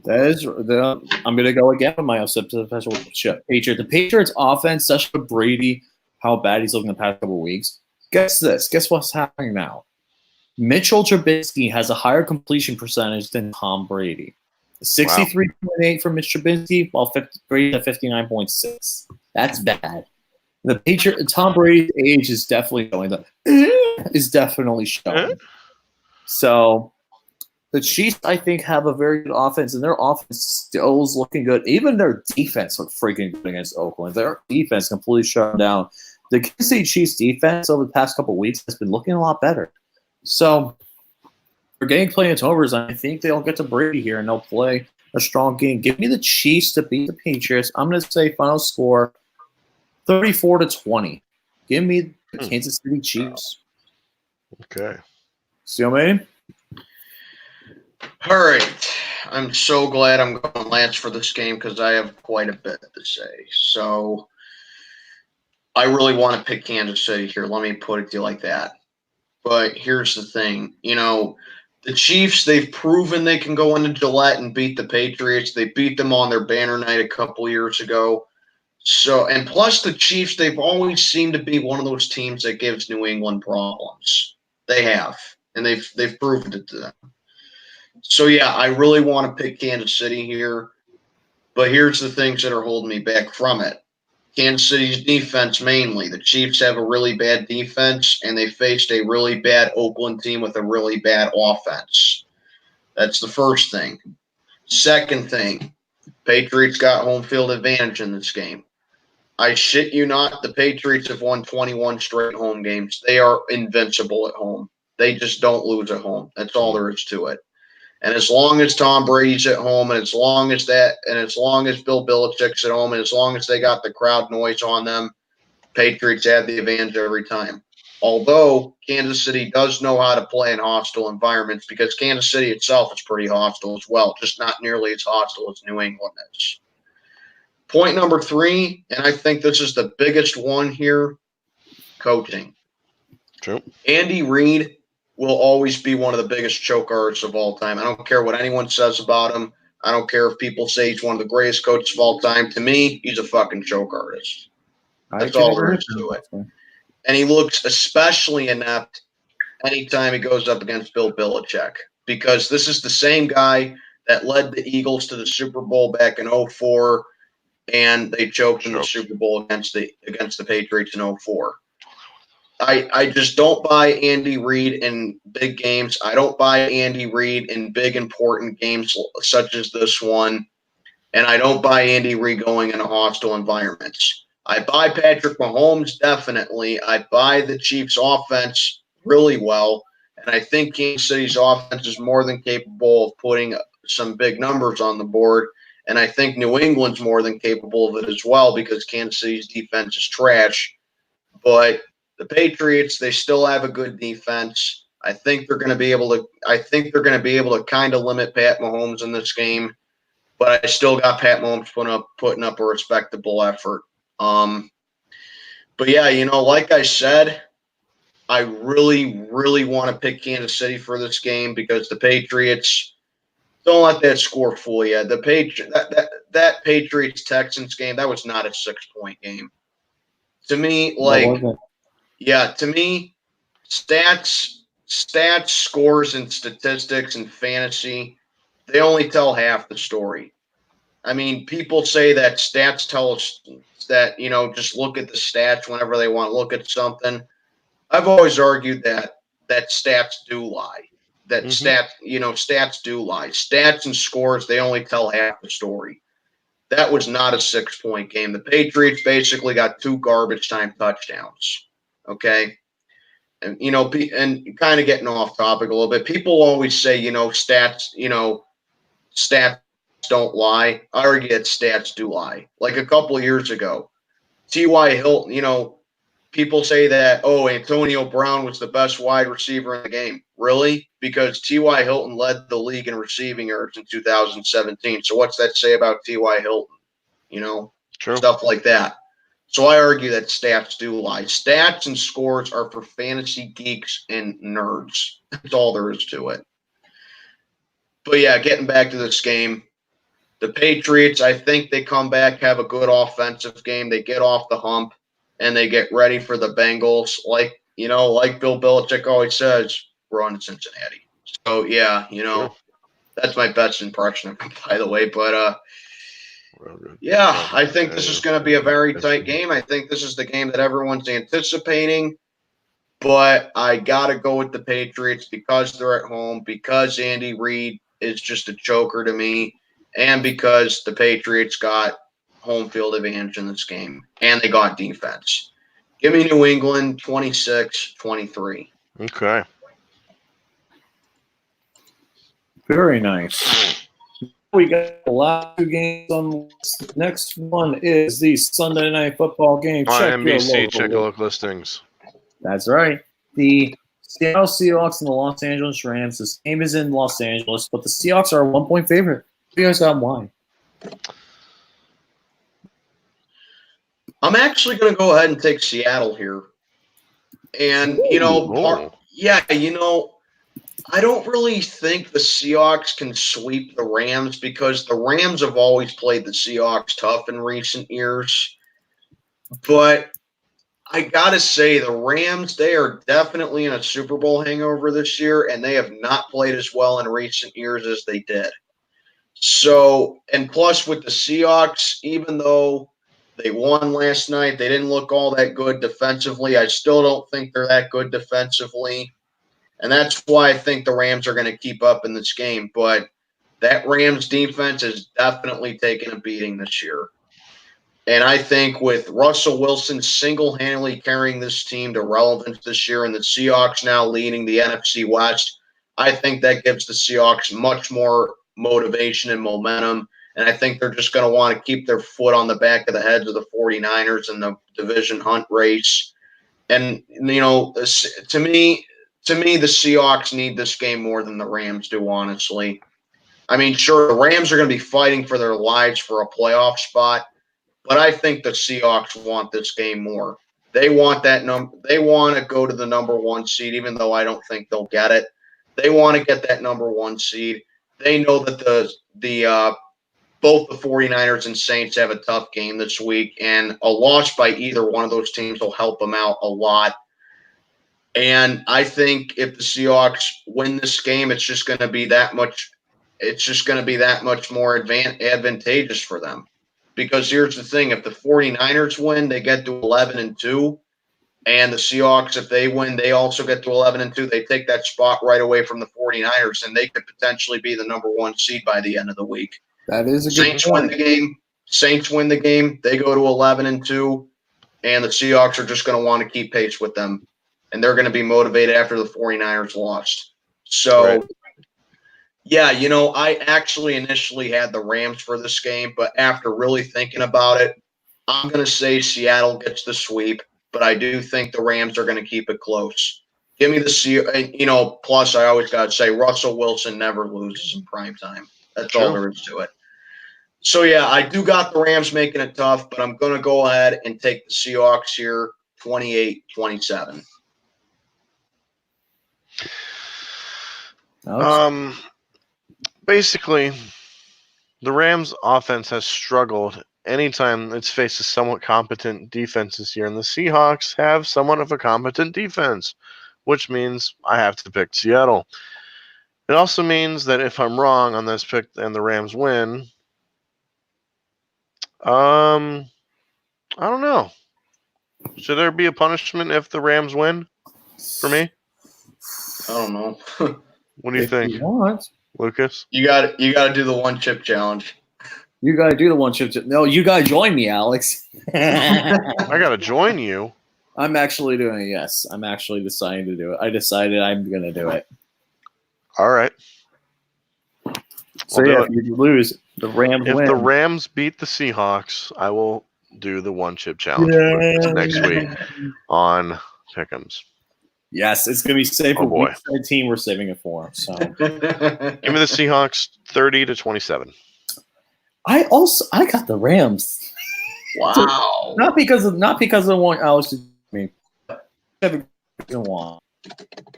That is I'm going to go again with my upset special Patriots. The Patriots offense, especially with Brady, how bad he's looking the past couple of weeks. Guess this. Guess what's happening now? Mitchell Trubisky has a higher completion percentage than Tom Brady. 63.8 for Mitch Trubisky, while Brady at 59.6. That's bad. The Tom Brady's age is definitely showing. So the Chiefs, I think, have a very good offense, and their offense still is looking good. Even their defense looked freaking good against Oakland. Their defense completely shut them down. The Kansas City Chiefs defense over the past couple of weeks has been looking a lot better. So they're getting plenty of turnovers, and I think they'll get to Brady here, and they'll play a strong game. Give me the Chiefs to beat the Patriots. I'm going to say final score 34-20. Give me the Kansas City Chiefs. Okay. See what I mean? All right. I'm so glad I'm going last for this game because I have quite a bit to say. So I really want to pick Kansas City here. Let me put it to you like that. But here's the thing. The Chiefs, they've proven they can go into Gillette and beat the Patriots. They beat them on their banner night a couple years ago. So, and plus the Chiefs, they've always seemed to be one of those teams that gives New England problems. They have, and they've proven it to them. So, yeah, I really want to pick Kansas City here. But here's the things that are holding me back from it. Kansas City's defense mainly. The Chiefs have a really bad defense, and they faced a really bad Oakland team with a really bad offense. That's the first thing. Second thing, Patriots got home field advantage in this game. I shit you not, the Patriots have won 21 straight home games. They are invincible at home. They just don't lose at home. That's all there is to it. And as long as Tom Brady's at home, and as long as Bill Belichick's at home, and as long as they got the crowd noise on them, Patriots have the advantage every time. Although Kansas City does know how to play in hostile environments because Kansas City itself is pretty hostile as well, just not nearly as hostile as New England is. Point number 3, and I think this is the biggest one here, coaching. True. Andy Reid will always be one of the biggest choke artists of all time. I don't care what anyone says about him. I don't care if people say he's one of the greatest coaches of all time. To me, he's a fucking choke artist. That's all there is to it. And he looks especially inept anytime he goes up against Bill Belichick because this is the same guy that led the Eagles to the Super Bowl back in 2004, and they choked in the Super Bowl against the Patriots in 2004. I just don't buy Andy Reid in big games. I don't buy Andy Reid in big, important games such as this one. And I don't buy Andy Reid going into hostile environments. I buy Patrick Mahomes, definitely. I buy the Chiefs' offense really well. And I think Kansas City's offense is more than capable of putting some big numbers on the board. And I think New England's more than capable of it as well because Kansas City's defense is trash. But the Patriots, they still have a good defense. I think they're going to be able to kind of limit Pat Mahomes in this game. But I still got Pat Mahomes putting up a respectable effort. But yeah, like I said, I really, really want to pick Kansas City for this game because the Patriots, don't let that score fool you. That Patriots Texans game, that was not a 6-point game. To me, to me, stats, scores, and statistics and fantasy, they only tell half the story. I mean, people say that stats tell us that, just look at the stats whenever they want to look at something. I've always argued that stats do lie. That stats do lie. Stats and scores, they only tell half the story. That was not a 6-point game. The Patriots basically got 2 garbage time touchdowns. Okay? And, and kind of getting off topic a little bit, people always say, stats don't lie. I argue that stats do lie. Like a couple of years ago, T.Y. Hilton, people say that, Antonio Brown was the best wide receiver in the game. Really? Because T.Y. Hilton led the league in receiving yards in 2017. So what's that say about T.Y. Hilton? True. Stuff like that. So I argue that stats do lie. Stats and scores are for fantasy geeks and nerds. That's all there is to it. But yeah, getting back to this game, the Patriots, I think they come back, have a good offensive game. They get off the hump, and they get ready for the Bengals. Like Bill Belichick always says, we're on to Cincinnati. So, yeah, Sure. That's my best impression of him, by the way. But, yeah, I think this is going to be a very tight game. I think this is the game that everyone's anticipating. But I got to go with the Patriots because they're at home, because Andy Reid is just a choker to me, and because the Patriots got home field advantage in this game, and they got defense. Give me New England 26-23. Okay. Very nice. We got the last 2 games on the list. Next one is the Sunday Night Football game. On Check your NBC, local check your local listings. That's right. The Seattle Seahawks and the Los Angeles Rams. This game is in Los Angeles, but the Seahawks are a 1-point favorite. You guys got why? I'm actually going to go ahead and take Seattle here. And, I don't really think the Seahawks can sweep the Rams because the Rams have always played the Seahawks tough in recent years. But I got to say, the Rams, they are definitely in a Super Bowl hangover this year, and they have not played as well in recent years as they did. So, and plus with the Seahawks, even though they won last night, they didn't look all that good defensively. I still don't think they're that good defensively. And that's why I think the Rams are going to keep up in this game. But that Rams defense has definitely taken a beating this year. And I think with Russell Wilson single-handedly carrying this team to relevance this year and the Seahawks now leading the NFC West, I think that gives the Seahawks much more motivation and momentum. And I think they're just going to want to keep their foot on the back of the heads of the 49ers in the division hunt race. And, to me, the Seahawks need this game more than the Rams do, honestly. I mean, sure, the Rams are going to be fighting for their lives for a playoff spot, but I think the Seahawks want this game more. They want They want to go to the number 1 seed, even though I don't think they'll get it. They want to get that number 1 seed. They know that both the 49ers and Saints have a tough game this week, and a loss by either one of those teams will help them out a lot. And I think if the Seahawks win this game, it's just going to be that much. It's just going to be that much more advantageous for them. Because here's the thing: if the 49ers win, they get to 11-2, and the Seahawks, if they win, they also get to 11-2. They take that spot right away from the 49ers, and they could potentially be the number 1 seed by the end of the week. That is a good Saints win point. the game. Saints win the game. They go to 11-2, and the Seahawks are just going to want to keep pace with them, and they're going to be motivated after the 49ers lost. So, Right. yeah, I actually initially had the Rams for this game, but after really thinking about it, I'm going to say Seattle gets the sweep, but I do think the Rams are going to keep it close. Give me the plus I always got to say Russell Wilson never loses in prime time. That's all True. there is to it. So, yeah, I do got the Rams making it tough, but I'm going to go ahead and take the Seahawks here 28-27. Alex? Basically, the Rams' offense has struggled anytime it's faced a somewhat competent defense this year, and the Seahawks have somewhat of a competent defense, which means I have to pick Seattle. It also means that if I'm wrong on this pick and the Rams win, I don't know. Should there be a punishment if the Rams win for me? I don't know. What do you If think, you want, Lucas? You got to do the one chip challenge. you got to do the one chip. No, you got to join me, Alex. I got to join you. I'm actually doing it, yes. I'm actually deciding to do it. I decided I'm going to do it. All right. So, I'll do yeah, it. if you lose, the Rams If win. the Rams beat the Seahawks, I will do the one chip challenge next week on Pick'ems. Yes, it's going to be safe Oh, for boy. week 13. We're saving it for. So Give me the Seahawks 30-27. I got the Rams. Wow. Not because I want Alex to me. This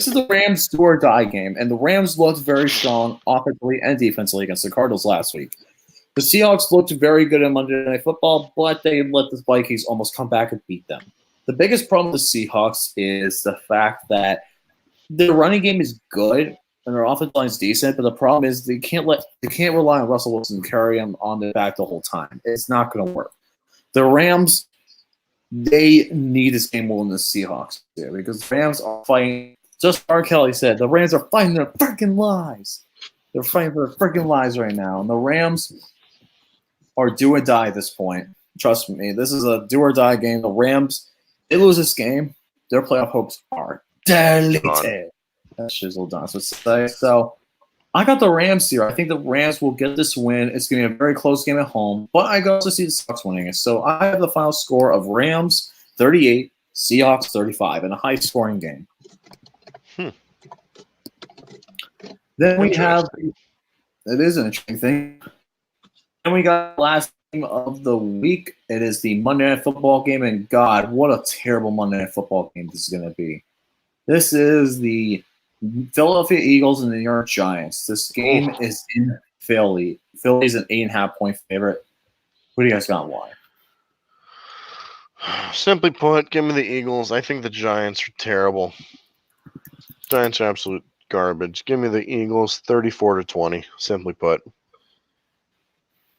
is the Rams do or die game, and the Rams looked very strong offensively and defensively against the Cardinals last week. The Seahawks looked very good in Monday Night Football, but they let the Vikings almost come back and beat them. The biggest problem with the Seahawks is the fact that their running game is good and their offensive line is decent, but the problem is they can't rely on Russell Wilson to carry them on their back the whole time. It's not going to work. The Rams, they need this game more than the Seahawks do because the Rams are fighting. Just R. Kelly said, the Rams are fighting their freaking lives. They're fighting for their freaking lives right now, and the Rams are do or die at this point. Trust me, this is a do or die game. The Rams, they lose this game, their playoff hopes are deleted. That's Shizzle Dance would say. So I got the Rams here. I think the Rams will get this win. It's going to be a very close game at home, but I also see the Seahawks winning it. So I have the final score of Rams 38, Seahawks 35 in a high-scoring game. Then we have – it is an interesting thing. Then we got the last game of the week. It is the Monday Night Football game, and God, what a terrible Monday Night Football game this is going to be. This is the Philadelphia Eagles and the New York Giants. This game is in Philly. Philly's an 8.5-point favorite. What do you guys got and why? Simply put, give me the Eagles. I think the Giants are terrible. Giants are absolute garbage. Give me the Eagles 34-20. Simply put.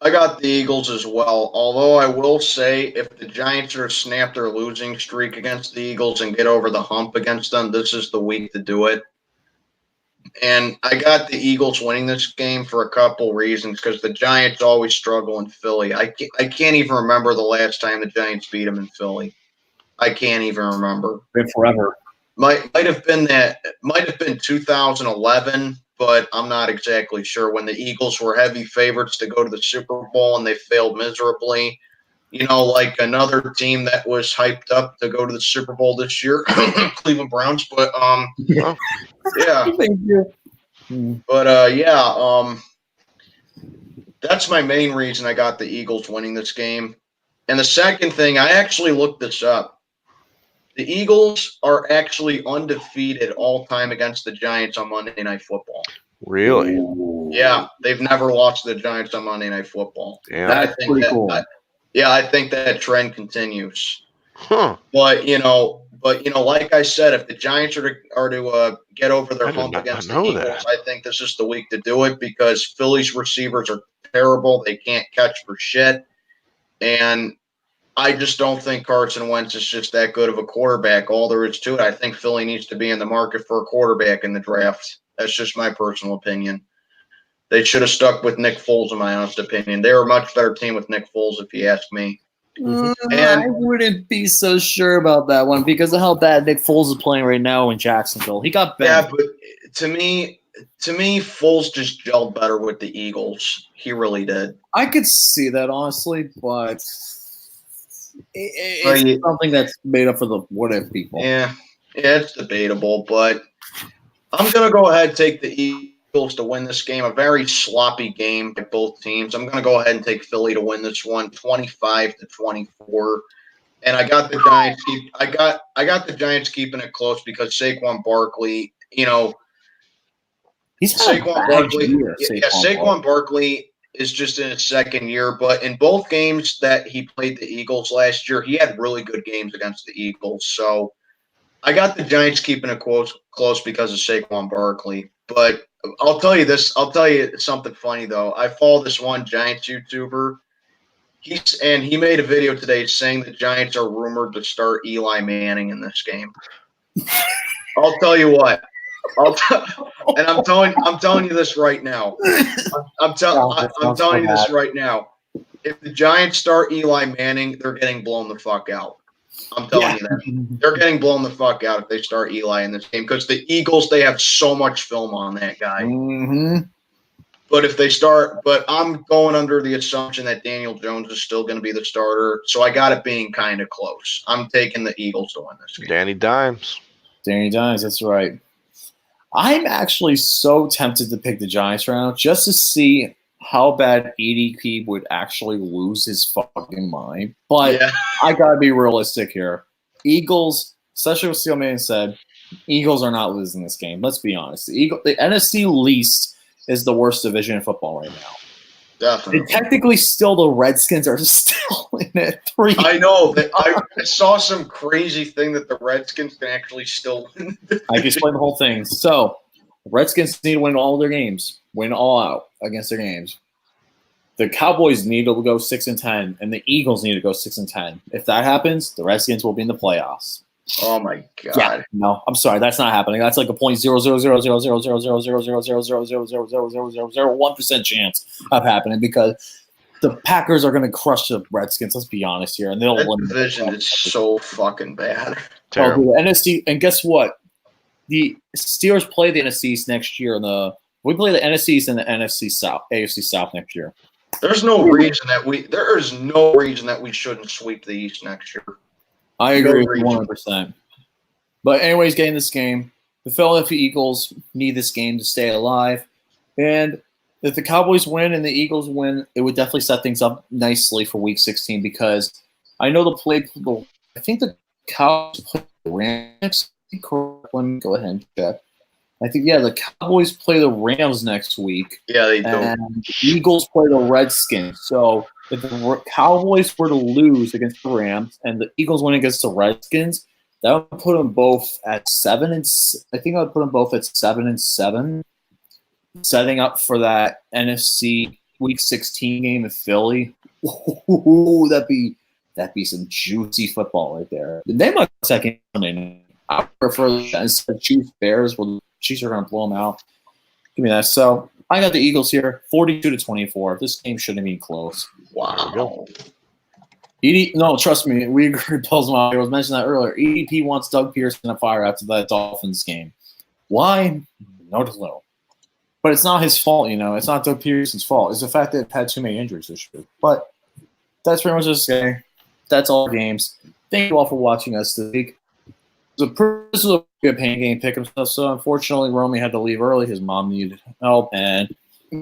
I got the Eagles as well. Although I will say, if the Giants are to snap their losing streak against the Eagles and get over the hump against them, this is the week to do it. And I got the Eagles winning this game for a couple reasons because the Giants always struggle in Philly. I can't even remember the last time the Giants beat them in Philly. I can't even remember. Been forever. Might have been 2011, but I'm not exactly sure. When the Eagles were heavy favorites to go to the Super Bowl and they failed miserably. You know, like another team that was hyped up to go to the Super Bowl this year, Cleveland Browns. But yeah. Thank you. But that's my main reason I got the Eagles winning this game. And the second thing, I actually looked this up. The Eagles are actually undefeated all time against the Giants on Monday Night Football. Really? Yeah, they've never lost to the Giants on Monday Night Football. Damn. That's pretty cool. I think that trend continues. Huh. But like I said, if the Giants are to get over their I did hump not against the know Eagles, that. I think this is the week to do it because Philly's receivers are terrible. They can't catch for shit. And I just don't think Carson Wentz is just that good of a quarterback. All there is to it. I think Philly needs to be in the market for a quarterback in the draft. That's just my personal opinion. They should have stuck with Nick Foles, in my honest opinion. They were a much better team with Nick Foles, if you ask me. I wouldn't be so sure about that one because of how bad Nick Foles is playing right now in Jacksonville. He got Yeah, benched. but to me, Foles just gelled better with the Eagles. He really did. I could see that honestly, but Well, it's something that's made up for the what if people. Yeah, it's debatable, but I'm going to go ahead and take the Eagles to win this game. A very sloppy game by both teams. I'm going to go ahead and take Philly to win this one, 25-24. And I got the Giants. I got the Giants keeping it close because Saquon Barkley. You know, He's had a Saquon bad Barkley. year, Saquon Barkley is just in his second year, but in both games that he played the Eagles last year, he had really good games against the Eagles. So I got the Giants keeping it close because of Saquon Barkley. But I'll tell you this. I'll tell you something funny though. I follow this one Giants YouTuber. He made a video today saying the Giants are rumored to start Eli Manning in this game. I'll tell you what. And I'm telling you this right now. I'm telling you this right now. If the Giants start Eli Manning, they're getting blown the fuck out. I'm telling you that. They're getting blown the fuck out if they start Eli in this game because the Eagles, they have so much film on that guy. Mm-hmm. But if they start, but I'm going under the assumption that Daniel Jones is still going to be the starter. So I got it being kind of close. I'm taking the Eagles to win this game. Danny Dimes. Danny Dimes, that's right. I'm actually so tempted to pick the Giants right now just to see how bad EDP would actually lose his fucking mind. But Yeah. I gotta be realistic here. Eagles, especially what Steelman said, Eagles are not losing this game. Let's be honest. The NFC least is the worst division in football right now. Definitely. And technically, still the Redskins are still in it. 3. I know that I saw some crazy thing that the Redskins can actually still win. I can explain the whole thing. So, the Redskins need to win all their games, win all out against their games. The Cowboys need to go 6-10, and the Eagles need to go 6-10. If that happens, the Redskins will be in the playoffs. Oh my god! Yeah, no, I'm sorry, that's not happening. That's like a 0.0000000000000000001% chance of happening because the Packers are going to crush the Redskins. Let's be honest here, and they'll That win. division is so fucking bad. Terrible. The NFC, and guess what? The Steelers play the NFC East next year. We play the NFC East and the NFC South, AFC South next year. There is no reason that we shouldn't sweep the East next year. I agree with you 100%. But anyways, getting this game, the Philadelphia Eagles need this game to stay alive. And if the Cowboys win and the Eagles win, it would definitely set things up nicely for Week 16 because I know I think the Cowboys play the Rams. Let me go ahead and check. I think, the Cowboys play the Rams next week. Yeah, they do. And the Eagles play the Redskins. So if the Cowboys were to lose against the Rams and the Eagles win against the Redskins, that would put them both at 7 I think I would put them both at 7-7, setting up for that NFC Week 16 game in Philly. Ooh, that'd be some juicy football right there. They might second. I prefer the Chiefs Bears. Well, the Chiefs are going to blow them out. Give me that. So I got the Eagles here, 42-24. This game shouldn't be close. Wow. No, trust me, we agree. I was mentioning that earlier. EDP wants Doug Pearson to fire after that Dolphins game. Why? No clue. But it's not his fault, It's not Doug Pearson's fault. It's the fact that they've had too many injuries this year. But that's pretty much this game. That's all games. Thank you all for watching us this week. This was a good pain game pick and stuff. So unfortunately, Romy had to leave early. His mom needed help, and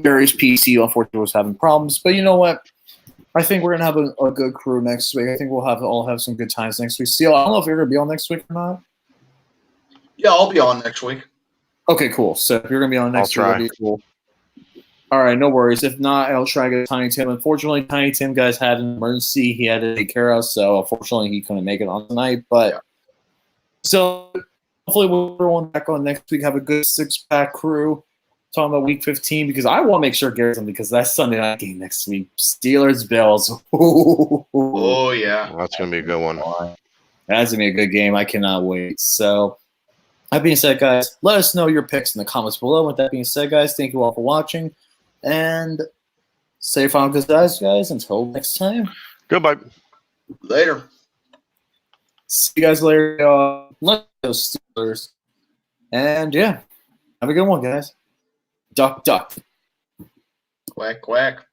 Gary's PC unfortunately was having problems. But you know what? I think we're gonna have a good crew next week. I think we'll all have some good times next week. Seal, I don't know if you're gonna be on next week or not. Yeah, I'll be on next week. Okay, cool. So if you're gonna be on next week, I'll that'd be cool. All right, no worries. If not, I'll try to get Tiny Tim. Unfortunately, Tiny Tim guys had an emergency he had to take care of, so unfortunately he couldn't make it on tonight. But so hopefully we'll everyone back on next week. Have a good 6-pack crew. Talking about Week 15 because I want to make sure Gary's on because that's Sunday night game next week. Steelers Bills. Oh yeah, That's going to be a good one. That's gonna be a good game. I cannot wait. So, that being said, guys, let us know your picks in the comments below. With that being said, guys, thank you all for watching. And safe on guys. Until next time. Goodbye. Later. See you guys later. Let's go Steelers. And yeah, have a good one, guys. Duck, duck. Quack, quack.